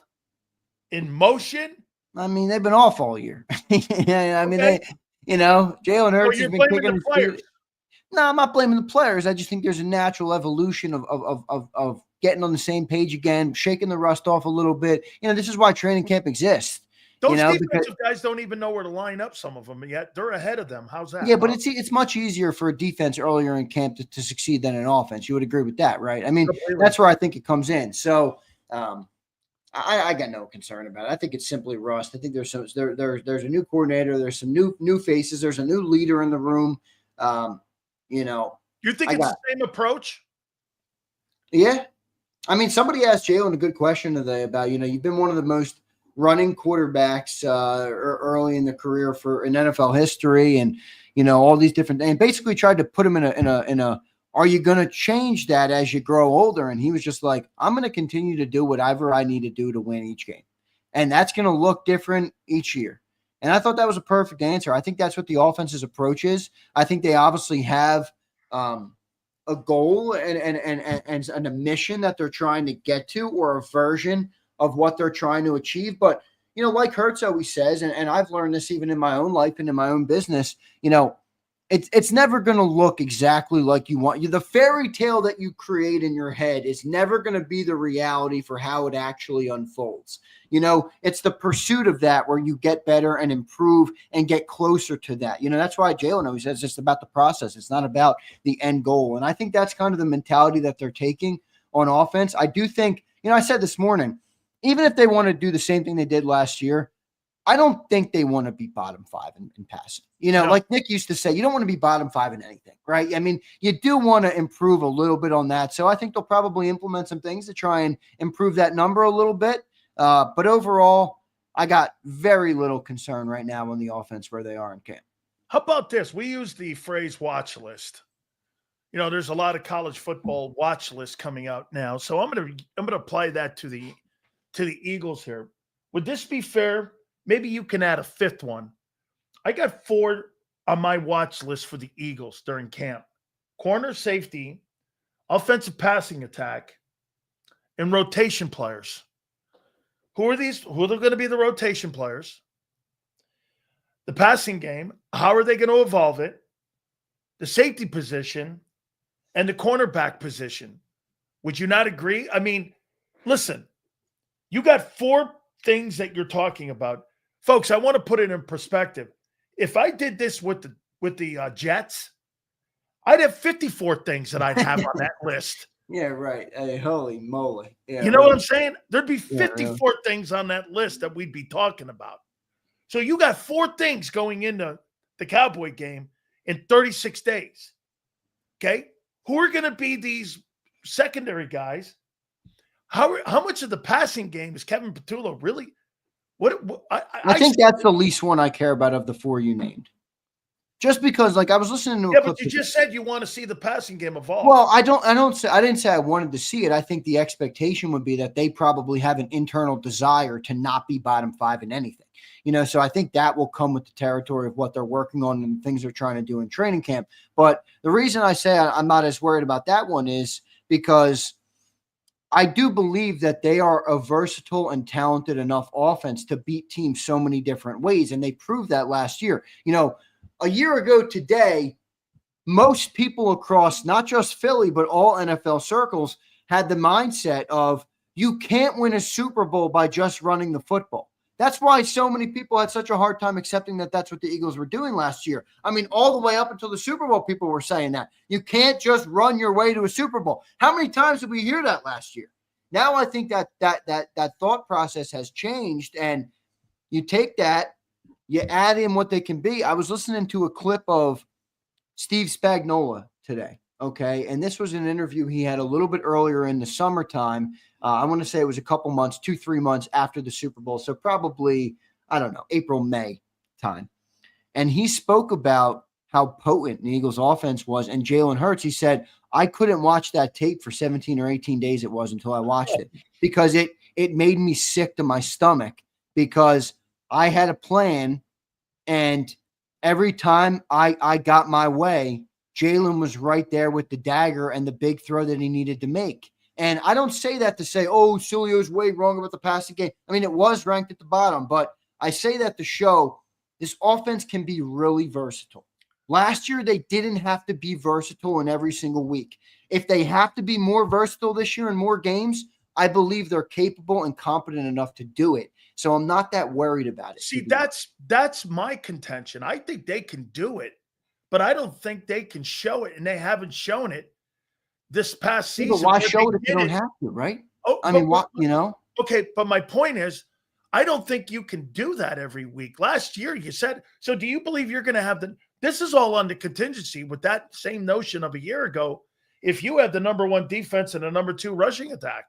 Speaker 1: in motion?
Speaker 2: I mean, they've been off all year. I mean, okay. Jalen Hurts has been kicking his feet. No, I'm not blaming the players. I just think there's a natural evolution of getting on the same page again, shaking the rust off a little bit. This is why training camp exists.
Speaker 1: Those defensive guys don't even know where to line up, some of them, yet they're ahead of them. How's that?
Speaker 2: Yeah, but it's much easier for a defense earlier in camp to succeed than an offense. You would agree with that, right? I mean, that's where I think it comes in. So I got no concern about it. I think it's simply rust. I think there's a new coordinator. There's some new faces. There's a new leader in the room.
Speaker 1: You think it's the same approach?
Speaker 2: Yeah. I mean, somebody asked Jalen a good question today about, you've been one of the most running quarterbacks early in the career in NFL history, and all these different things. And basically tried to put him in a are you going to change that as you grow older? And he was just like, I'm going to continue to do whatever I need to do to win each game, and that's going to look different each year. And I thought that was a perfect answer. I think that's what the offense's approach is. I think they obviously have a goal and a mission that they're trying to get to, or a version of what they're trying to achieve. But, like Hurts always says, and I've learned this even in my own life and in my own business, it's never going to look exactly like you want. The fairy tale that you create in your head is never going to be the reality for how it actually unfolds. It's the pursuit of that where you get better and improve and get closer to that. That's why Jalen always says it's about the process. It's not about the end goal. And I think that's kind of the mentality that they're taking on offense. I do think, I said this morning, even if they want to do the same thing they did last year, I don't think they want to be bottom 5 in passing. Like Nick used to say, you don't want to be bottom 5 in anything, right? I mean, you do want to improve a little bit on that. So I think they'll probably implement some things to try and improve that number a little bit. But overall, I got very little concern right now on the offense where they are in camp.
Speaker 1: How about this? We use the phrase watch list. There's a lot of college football watch lists coming out now. So I'm gonna apply that to the Eagles here. Would this be fair? Maybe you can add a fifth one. I got 4 on my watch list for the Eagles during camp: corner, safety, offensive passing attack, and rotation players. Who are these? Who are going to be the rotation players? The passing game, how are they going to evolve it? The safety position and the cornerback position. Would you not agree? I mean, listen, you got 4 things that you're talking about. Folks, I want to put it in perspective. If I did this with the Jets, I'd have 54 things that I'd have on that list.
Speaker 2: Yeah, right. Hey, holy moly. Yeah,
Speaker 1: you know what I'm saying? There'd be 54 things on that list that we'd be talking about. So you got 4 things going into the Cowboy game in 36 days. Okay? Who are going to be these secondary guys? How much of the passing game is Kevin Patullo really? I
Speaker 2: think that's the least one I care about of the 4 you named. Just because, I was listening to a clip.
Speaker 1: But you just said you want to see the passing game evolve.
Speaker 2: Well, I didn't say I wanted to see it. I think the expectation would be that they probably have an internal desire to not be bottom 5 in anything. So I think that will come with the territory of what they're working on and things they're trying to do in training camp. But the reason I say I'm not as worried about that one is because I do believe that they are a versatile and talented enough offense to beat teams so many different ways. And they proved that last year. A year ago today, most people across not just Philly, but all NFL circles had the mindset of you can't win a Super Bowl by just running the football. That's why so many people had such a hard time accepting that that's what the Eagles were doing last year. I mean, all the way up until the Super Bowl, people were saying that. You can't just run your way to a Super Bowl. How many times did we hear that last year? Now I think that thought process has changed, and you take that, you add in what they can be. I was listening to a clip of Steve Spagnuolo today, okay? And this was an interview he had a little bit earlier in the summertime. I want to say it was a couple months, 2-3 months after the Super Bowl. So probably, I don't know, April, May time. And he spoke about how potent the Eagles offense was. And Jalen Hurts, he said, I couldn't watch that tape for 17 or 18 days it was until I watched it, because it made me sick to my stomach, because I had a plan, and every time I got my way, Jalen was right there with the dagger and the big throw that he needed to make. And I don't say that to say, oh, Sileo's way wrong about the passing game. I mean, it was ranked at the bottom, but I say that to show this offense can be really versatile. Last year, they didn't have to be versatile in every single week. If they have to be more versatile this year in more games, I believe they're capable and competent enough to do it. So I'm not that worried about it.
Speaker 1: See, that's my contention. I think they can do it, but I don't think they can show it, and they haven't shown it this past season.
Speaker 2: But why show it if you don't have to, right?
Speaker 1: Oh,
Speaker 2: I mean, what, you know?
Speaker 1: Okay, but my point is, I don't think you can do that every week. Last year, you said, so do you believe you're going to have this is all on the contingency with that same notion of a year ago, if you have the number 1 defense and the number 2 rushing attack?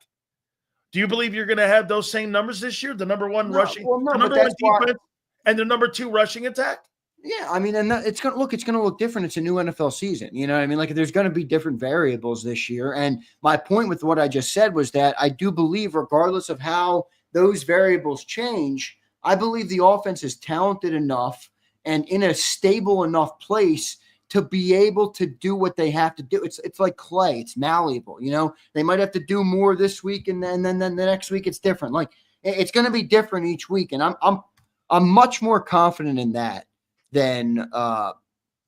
Speaker 1: Do you believe you're going to have those same numbers this year? The number 1 rushing, the number 1 defense, and the number 2 rushing attack?
Speaker 2: Yeah, I mean, and it's going to look different. It's a new NFL season. You know what I mean? Like, there's going to be different variables this year. And my point with what I just said was that I do believe, regardless of how those variables change, I believe the offense is talented enough and in a stable enough place to be able to do what they have to do. It's like clay. It's malleable. You know, they might have to do more this week, and then the next week it's different. Like, it's going to be different each week. And I'm much more confident in that than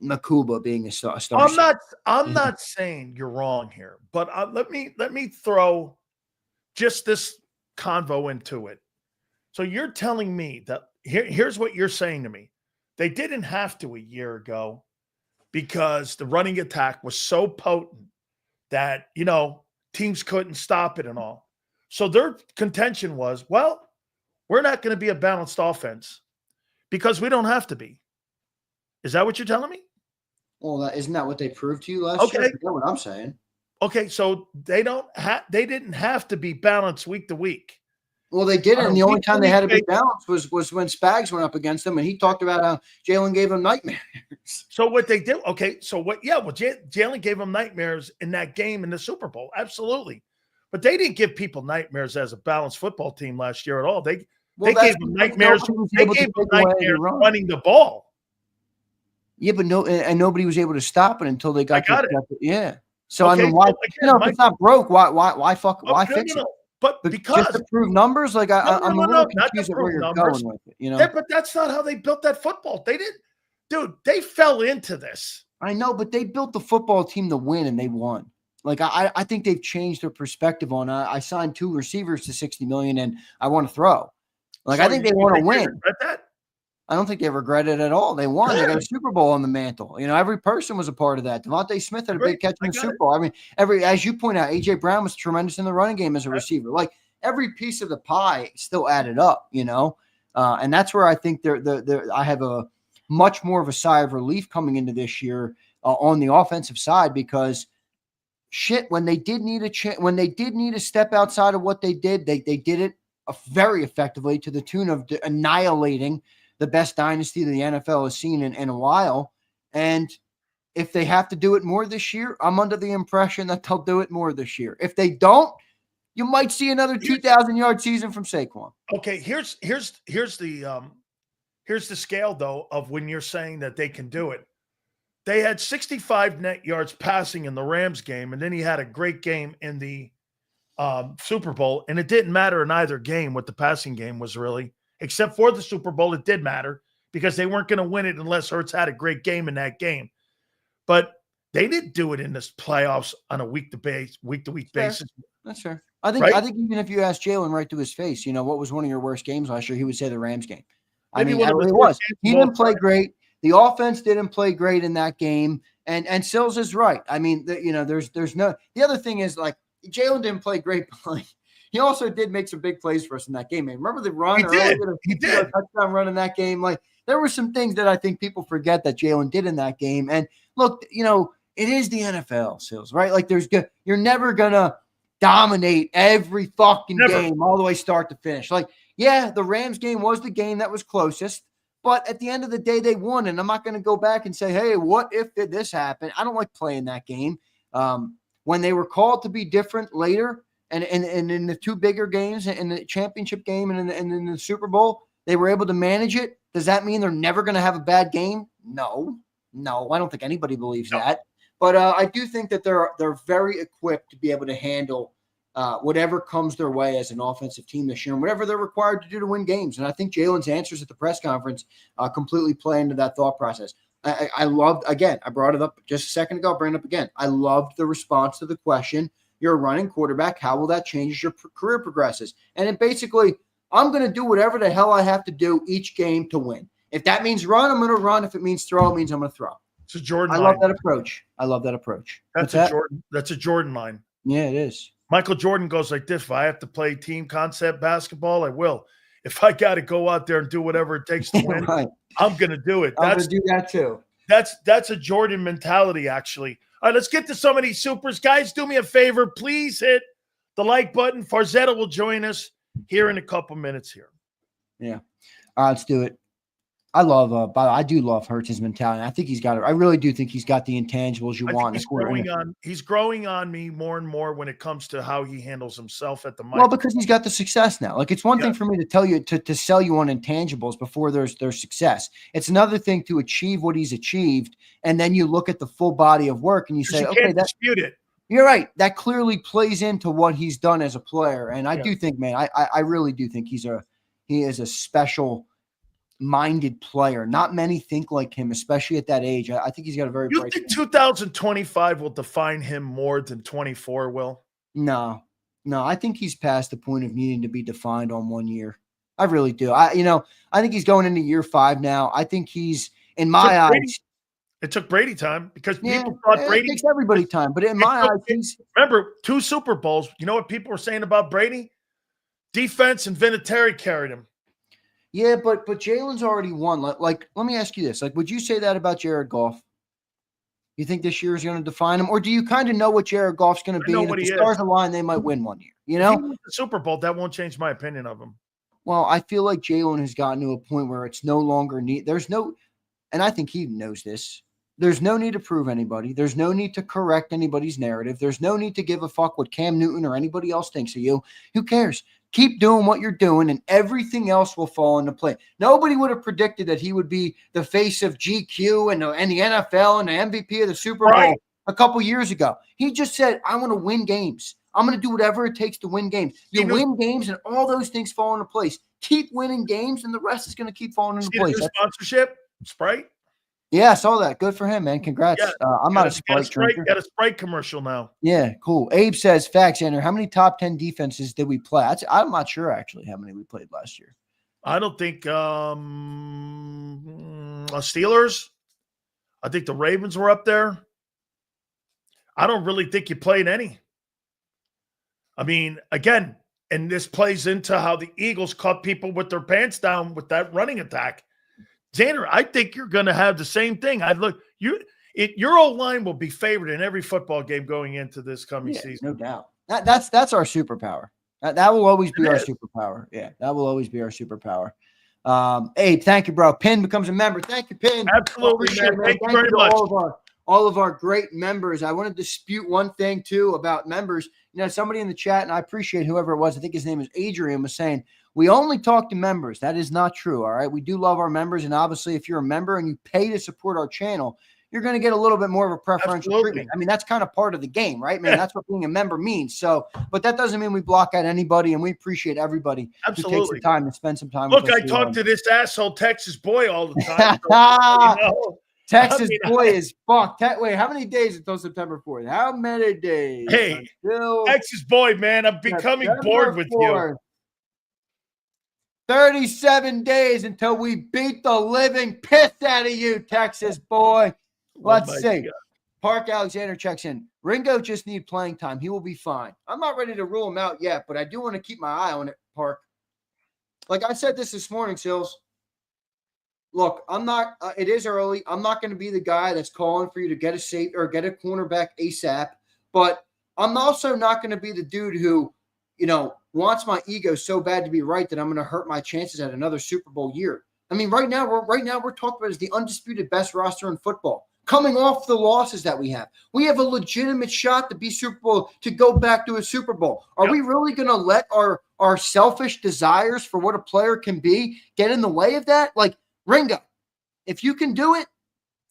Speaker 2: Nakuba being a star.
Speaker 1: I'm not saying you're wrong here, but let me throw just this convo into it. So you're telling me that here's what you're saying to me. They didn't have to a year ago because the running attack was so potent that, you know, teams couldn't stop it and all. So their contention was, well, we're not going to be a balanced offense because we don't have to be. Is that what you're telling me?
Speaker 2: Well, isn't that what they proved to you last year? You know what I'm saying.
Speaker 1: Okay, so they didn't have to be balanced week to week.
Speaker 2: Well, they didn't. And the only time they had to be balanced was when Spags went up against them, and he talked about how Jalen gave him nightmares.
Speaker 1: So what they did, okay, so what? Yeah, well, Jalen gave him nightmares in that game in the Super Bowl, absolutely. But they didn't give people nightmares as a balanced football team last year at all. They gave them nightmares. They gave them nightmares running the ball.
Speaker 2: Yeah, but nobody was able to stop it until they got. Yeah. So
Speaker 1: okay,
Speaker 2: I mean, why? Again, if it's not broke, why fix it?
Speaker 1: But because
Speaker 2: just to prove numbers, like I'm a little confused at where you're going with it. You know,
Speaker 1: but that's not how they built that football. They didn't, dude. They fell into this.
Speaker 2: I know, but they built the football team to win, and they won. Like I think they've changed their perspective on. I signed 2 receivers to $60 million, and I want to throw. Like, so I think they want to win. I don't think they regret it at all. They won. They got a Super Bowl on the mantle. You know, every person was a part of that. Devontae Smith had a big catch in the Super Bowl. I mean, as you point out, A.J. Brown was tremendous in the running game as a receiver. Like, every piece of the pie still added up, you know? And that's where I think I have a much more of a sigh of relief coming into this year on the offensive side, because when they did need a step outside of what they did, they did it very effectively, to the tune of annihilating the best dynasty that the NFL has seen in a while. And if they have to do it more this year, I'm under the impression that they'll do it more this year. If they don't, you might see another 2,000-yard season from Saquon.
Speaker 1: Okay, here's the scale though of when you're saying that they can do it. They had 65 net yards passing in the Rams game, and then he had a great game in the Super Bowl, and it didn't matter in either game what the passing game was really. Except for the Super Bowl, it did matter because they weren't going to win it unless Hurts had a great game in that game. But They didn't do it in this playoffs on a week-to-week basis.
Speaker 2: That's fair. I think even if you ask Jalen right to his face, what was one of your worst games last year, he would say the Rams game. It was. He didn't play great. The offense didn't play great in that game. And Silz is right. I mean, there's no. The other thing is, like, Jalen didn't play great, but like, he also did make some big plays for us in that game. Man, remember the run?
Speaker 1: He did.
Speaker 2: Touchdown run in that game. Like, there were some things that I think people forget that Jalen did in that game. And look, it is the NFL, Silz, right? Like, you're never gonna dominate every fucking game all the way start to finish. Like, yeah, the Rams game was the game that was closest, but at the end of the day, they won. And I'm not going to go back and say, hey, what if did this happen? I don't like playing that game. When they were called to be different later, and in the two bigger games, in the championship game and in the Super Bowl, they were able to manage it. Does that mean they're never going to have a bad game? No, I don't think anybody believes that. But I do think that they're very equipped to be able to handle whatever comes their way as an offensive team this year and whatever they're required to do to win games. And I think Jalen's answers at the press conference completely play into that thought process. I loved, again, I brought it up just a second ago, I'll bring it up again. I loved the response to the question, you're a running quarterback, how will that change as your career progresses? And it basically, I'm going to do whatever the hell I have to do each game to win. If that means run, I'm going to run. If it means throw, it means I'm going to throw.
Speaker 1: It's a Jordan
Speaker 2: line. I love that approach.
Speaker 1: That's a Jordan line.
Speaker 2: Yeah, it is.
Speaker 1: Michael Jordan goes like this: if I have to play team concept basketball, I will. If I got to go out there and do whatever it takes to win, right, I'm going to do it.
Speaker 2: I'm going to do that too.
Speaker 1: That's a Jordan mentality, actually. All right, let's get to some of these supers. Guys, do me a favor. Please hit the like button. Farzetta will join us here in a couple minutes here.
Speaker 2: Yeah. All right, let's do it. I do love Hurts's mentality. I think he's got it. I really do think he's got the intangibles you want.
Speaker 1: He's growing on me more and more when it comes to how he handles himself at the mic.
Speaker 2: Well, because he's got the success now. Like, it's one thing for me to tell you to sell you on intangibles before there's success. It's another thing to achieve what he's achieved, and then you look at the full body of work and you say, okay, that's
Speaker 1: dispute it.
Speaker 2: You're right. That clearly plays into what he's done as a player. And I do think, man, I really do think he is a special minded player. Not many think like him, especially at that age. I think he's got a very bright.
Speaker 1: You think 2025 will define him more than 24 will?
Speaker 2: No, I think he's past the point of needing to be defined on 1 year. I really do. I think he's going into year 5 now. I think he's, in my eyes,
Speaker 1: it took Brady time because people thought Brady.
Speaker 2: It takes everybody time, but in my eyes,
Speaker 1: remember 2 Super Bowls. You know what people were saying about Brady? Defense and Vinatieri carried him.
Speaker 2: Yeah, but Jalen's already won. Like, let me ask you this. Like, would you say that about Jared Goff? You think this year is going to define him? Or do you kind of know what Jared Goff's going to be? And if the stars align, they might win 1 year. You know?
Speaker 1: If he wins the Super Bowl, that won't change my opinion of him.
Speaker 2: Well, I feel like Jalen has gotten to a point where it's no longer and I think he knows this. There's no need to prove anybody. There's no need to correct anybody's narrative. There's no need to give a fuck what Cam Newton or anybody else thinks of you. Who cares? Keep doing what you're doing, and everything else will fall into play. Nobody would have predicted that he would be the face of GQ and the NFL and the MVP of the Super Bowl a couple years ago. He just said, I want to win games. I'm going to do whatever it takes to win games. You win games, and all those things fall into place. Keep winning games, and the rest is going to keep falling into place.
Speaker 1: Sponsorship, Sprite.
Speaker 2: Yeah, I saw that. Good for him, man. Congrats. Yeah, I'm not a Sprite drinker.
Speaker 1: Got a Sprite commercial now.
Speaker 2: Yeah, cool. Abe says, facts, Andrew. How many top 10 defenses did we play? I'm not sure, actually, how many we played last year.
Speaker 1: I don't think Steelers. I think the Ravens were up there. I don't really think you played any. I mean, again, and this plays into how the Eagles caught people with their pants down with that running attack. Zander, I think you're going to have the same thing. Your old line will be favored in every football game going into this coming season.
Speaker 2: No doubt. That's our superpower. That will always be our superpower. Yeah, that will always be our superpower. Abe, thank you, bro. Pin becomes a member. Thank you, Pin.
Speaker 1: Absolutely, man. Thank you very much.
Speaker 2: All of our great members. I want to dispute one thing, too, about members. Somebody in the chat, and I appreciate whoever it was, I think his name is Adrian, was saying, we only talk to members. That is not true, all right? We do love our members, and obviously if you're a member and you pay to support our channel, you're going to get a little bit more of a preferential treatment. I mean, that's kind of part of the game, right, man? That's what being a member means. So, but that doesn't mean we block out anybody, and we appreciate everybody who takes the time to spend some time with us.
Speaker 1: Look, I talk to this asshole Texas boy all the time. So,
Speaker 2: Texas boy is fucked. Wait, how many days until September 4th? How many days?
Speaker 1: Hey, Texas boy, man, I'm becoming bored with you.
Speaker 2: 37 days until we beat the living piss out of you, Texas boy. Let's see. God. Park Alexander checks in. Ringo just need playing time. He will be fine. I'm not ready to rule him out yet, but I do want to keep my eye on it, Park. Like I said this morning, Silz. Look, I'm not. It is early. I'm not going to be the guy that's calling for you to get a safe or get a cornerback ASAP. But I'm also not going to be the dude who, wants my ego so bad to be right that I'm going to hurt my chances at another Super Bowl year. I mean, right now we're talking about as the undisputed best roster in football. Coming off the losses that we have a legitimate shot to be Super Bowl, to go back to a Super Bowl. Are we really going to let our selfish desires for what a player can be get in the way of that? Like, Ringo, if you can do it,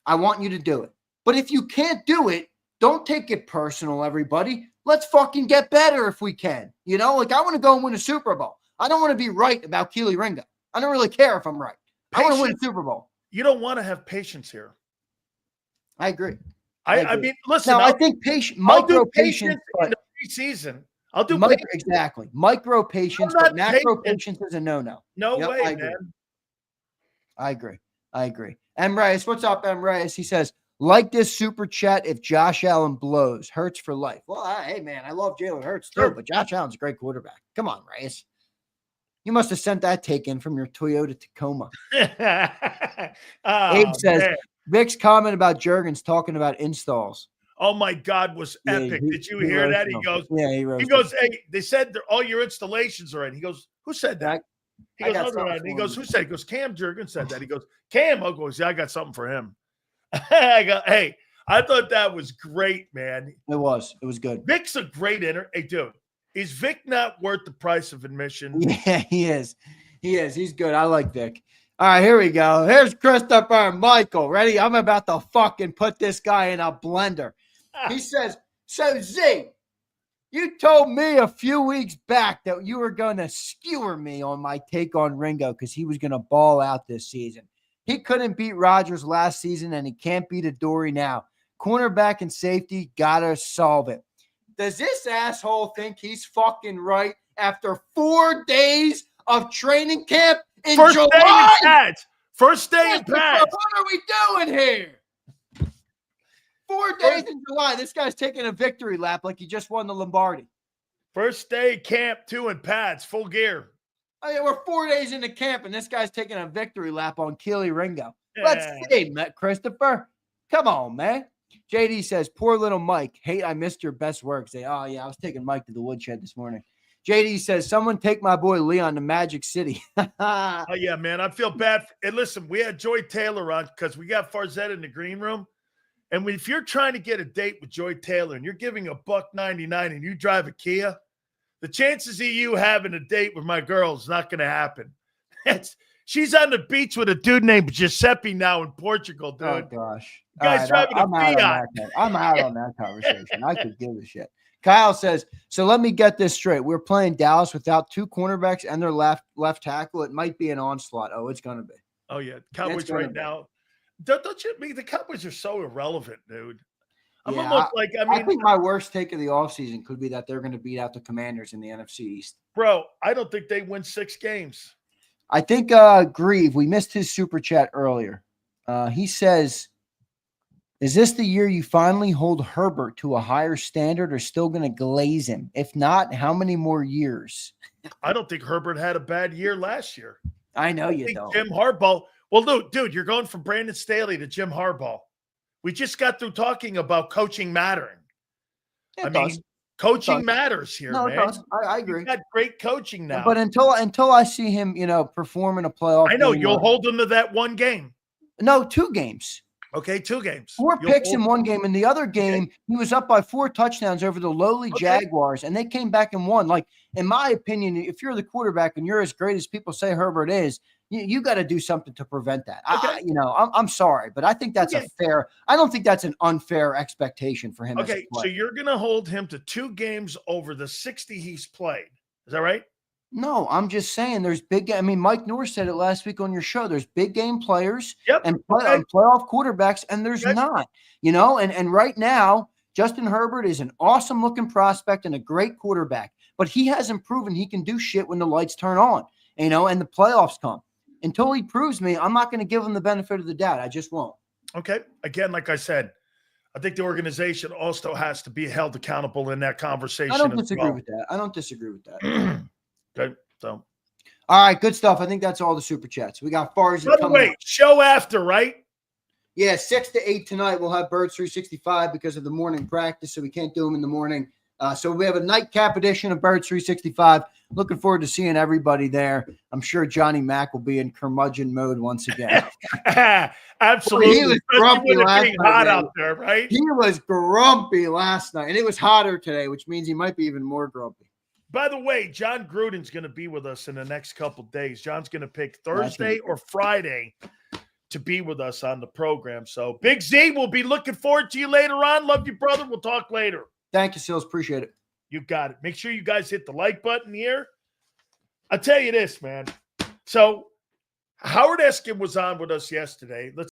Speaker 2: I want you to do it. But if you can't do it, don't take it personal, everybody. Let's fucking get better if we can. I want to go and win a Super Bowl. I don't want to be right about Keely Ringo. I don't really care if I'm right. I want to win a Super Bowl.
Speaker 1: You don't want to have patience here.
Speaker 2: I agree.
Speaker 1: I mean, listen.
Speaker 2: Now, I think micro patience
Speaker 1: in the preseason. I'll do
Speaker 2: exactly micro patience, but macro patience is a no-no.
Speaker 1: No way, man.
Speaker 2: I agree. M. Reyes, what's up, M. Reyes? He says, like this super chat if Josh Allen blows. Hurts for life. Well, hey, man, I love Jalen Hurts too, but Josh Allen's a great quarterback. Come on, Reyes. You must have sent that take in from your Toyota Tacoma. Abe says, Vic's comment about Juergens talking about installs.
Speaker 1: Oh my God, was epic. Did you hear that? He goes, hey, they said all your installations are in. He goes, who said that? He goes, who said it? He goes, Cam Juergens said that. He goes, Cam, I'll go, yeah, I got something for him. I go, hey, I thought that was great, man.
Speaker 2: It was good.
Speaker 1: Vic's a great Hey, dude, is Vic not worth the price of admission?
Speaker 2: Yeah, he is. He's good. I like Vic. All right, here we go. Here's Christopher Michael. Ready? I'm about to fucking put this guy in a blender. He says, so Z, you told me a few weeks back that you were going to skewer me on my take on Ringo because he was going to ball out this season. He couldn't beat Rodgers last season, and he can't beat Adoree now. Cornerback and safety, gotta solve it. Does this asshole think he's fucking right after 4 days of training camp in July?
Speaker 1: First day in pads.
Speaker 2: What are we doing here? 4 days in July. This guy's taking a victory lap like he just won the Lombardi.
Speaker 1: First day camp, 2 in pads, full gear.
Speaker 2: I mean, we're 4 days into camp, and this guy's taking a victory lap on Keely Ringo. Let's see, Christopher. Come on, man. JD says, poor little Mike. Hey, I missed your best work. Say, oh, yeah, I was taking Mike to the woodshed this morning. JD says, someone take my boy Leon to Magic City.
Speaker 1: Oh, yeah, man. I feel bad. And listen, we had Joy Taylor on because we got Farzetta in the green room. And if you're trying to get a date with Joy Taylor and you're giving $1.99 and you drive a Kia, the chances of you having a date with my girl is not going to happen. She's on the beach with a dude named Giuseppe now in Portugal, dude.
Speaker 2: Oh, gosh.
Speaker 1: You guys driving a Fiat.
Speaker 2: I'm out on that conversation. I could give a shit. Kyle says, so let me get this straight. We're playing Dallas without 2 cornerbacks and their left tackle. It might be an onslaught. Oh, it's going to be.
Speaker 1: Oh, yeah. Cowboys right now. Don't you mean the Cowboys are so irrelevant, dude? I
Speaker 2: think my worst take of the offseason could be that they're going to beat out the Commanders in the NFC East.
Speaker 1: Bro, I don't think they win 6 games.
Speaker 2: I think Grieve, we missed his super chat earlier. He says, is this the year you finally hold Herbert to a higher standard or still going to glaze him? If not, how many more years?
Speaker 1: I don't think Herbert had a bad year last year.
Speaker 2: I know you don't.
Speaker 1: Jim Harbaugh. Well, dude, you're going from Brandon Staley to Jim Harbaugh. We just got through talking about coaching mattering. Coaching matters here, man.
Speaker 2: It does. I agree.
Speaker 1: You've got great coaching now.
Speaker 2: But until I see him, perform in a playoff.
Speaker 1: I know you'll hold him to that 1 game.
Speaker 2: No, 2 games.
Speaker 1: Okay, 2 games.
Speaker 2: 4 picks in 1 game. In the other game, he was up by 4 touchdowns over the lowly Jaguars, and they came back and won. Like, in my opinion, if you're the quarterback and you're as great as people say Herbert is, you got to do something to prevent that. Okay. I'm sorry, but I think that's I don't think that's an unfair expectation for him.
Speaker 1: Okay, so you're going to hold him to 2 games over the 60 he's played. Is that right?
Speaker 2: No, I'm just saying there's big. I mean, Mike Norris said it last week on your show. There's big game players
Speaker 1: Yep.
Speaker 2: and
Speaker 1: Okay.
Speaker 2: playoff quarterbacks, and there's
Speaker 1: Okay.
Speaker 2: not. You know, and right now, Justin Herbert is an awesome looking prospect and a great quarterback, but he hasn't proven he can do shit when the lights turn on. You know, and the playoffs come. Until he proves me, I'm not going to give him the benefit of the doubt. I just won't.
Speaker 1: Okay. Again, like I said, I think the organization also has to be held accountable in that conversation.
Speaker 2: I don't disagree with that. I don't disagree with that.
Speaker 1: Okay. So,
Speaker 2: all right, good stuff. I think that's all the super chats. We got Farzy.
Speaker 1: by the way, show after, right?
Speaker 2: Yeah, 6 to 8 tonight. We'll have Birds 365 because of the morning practice, so we can't do them in the morning. So we have a nightcap edition of Birds 365. Looking forward to seeing everybody there. I'm sure Johnny Mac will be in curmudgeon mode once again.
Speaker 1: Absolutely.
Speaker 2: He was grumpy last night.
Speaker 1: Hot out there, right?
Speaker 2: He was grumpy last night, and it was hotter today, which means he might be even more grumpy.
Speaker 1: By the way, John Gruden's going to be with us in the next couple of days. John's going to pick Thursday or Friday to be with us on the program. So, Big Z, we'll be looking forward to you later on. Love you, brother. We'll talk later.
Speaker 2: Thank you, Silz. Appreciate it.
Speaker 1: You got it. Make sure you guys hit the like button here. I'll tell you this, man. So, Howard Eskin was on with us yesterday. Let's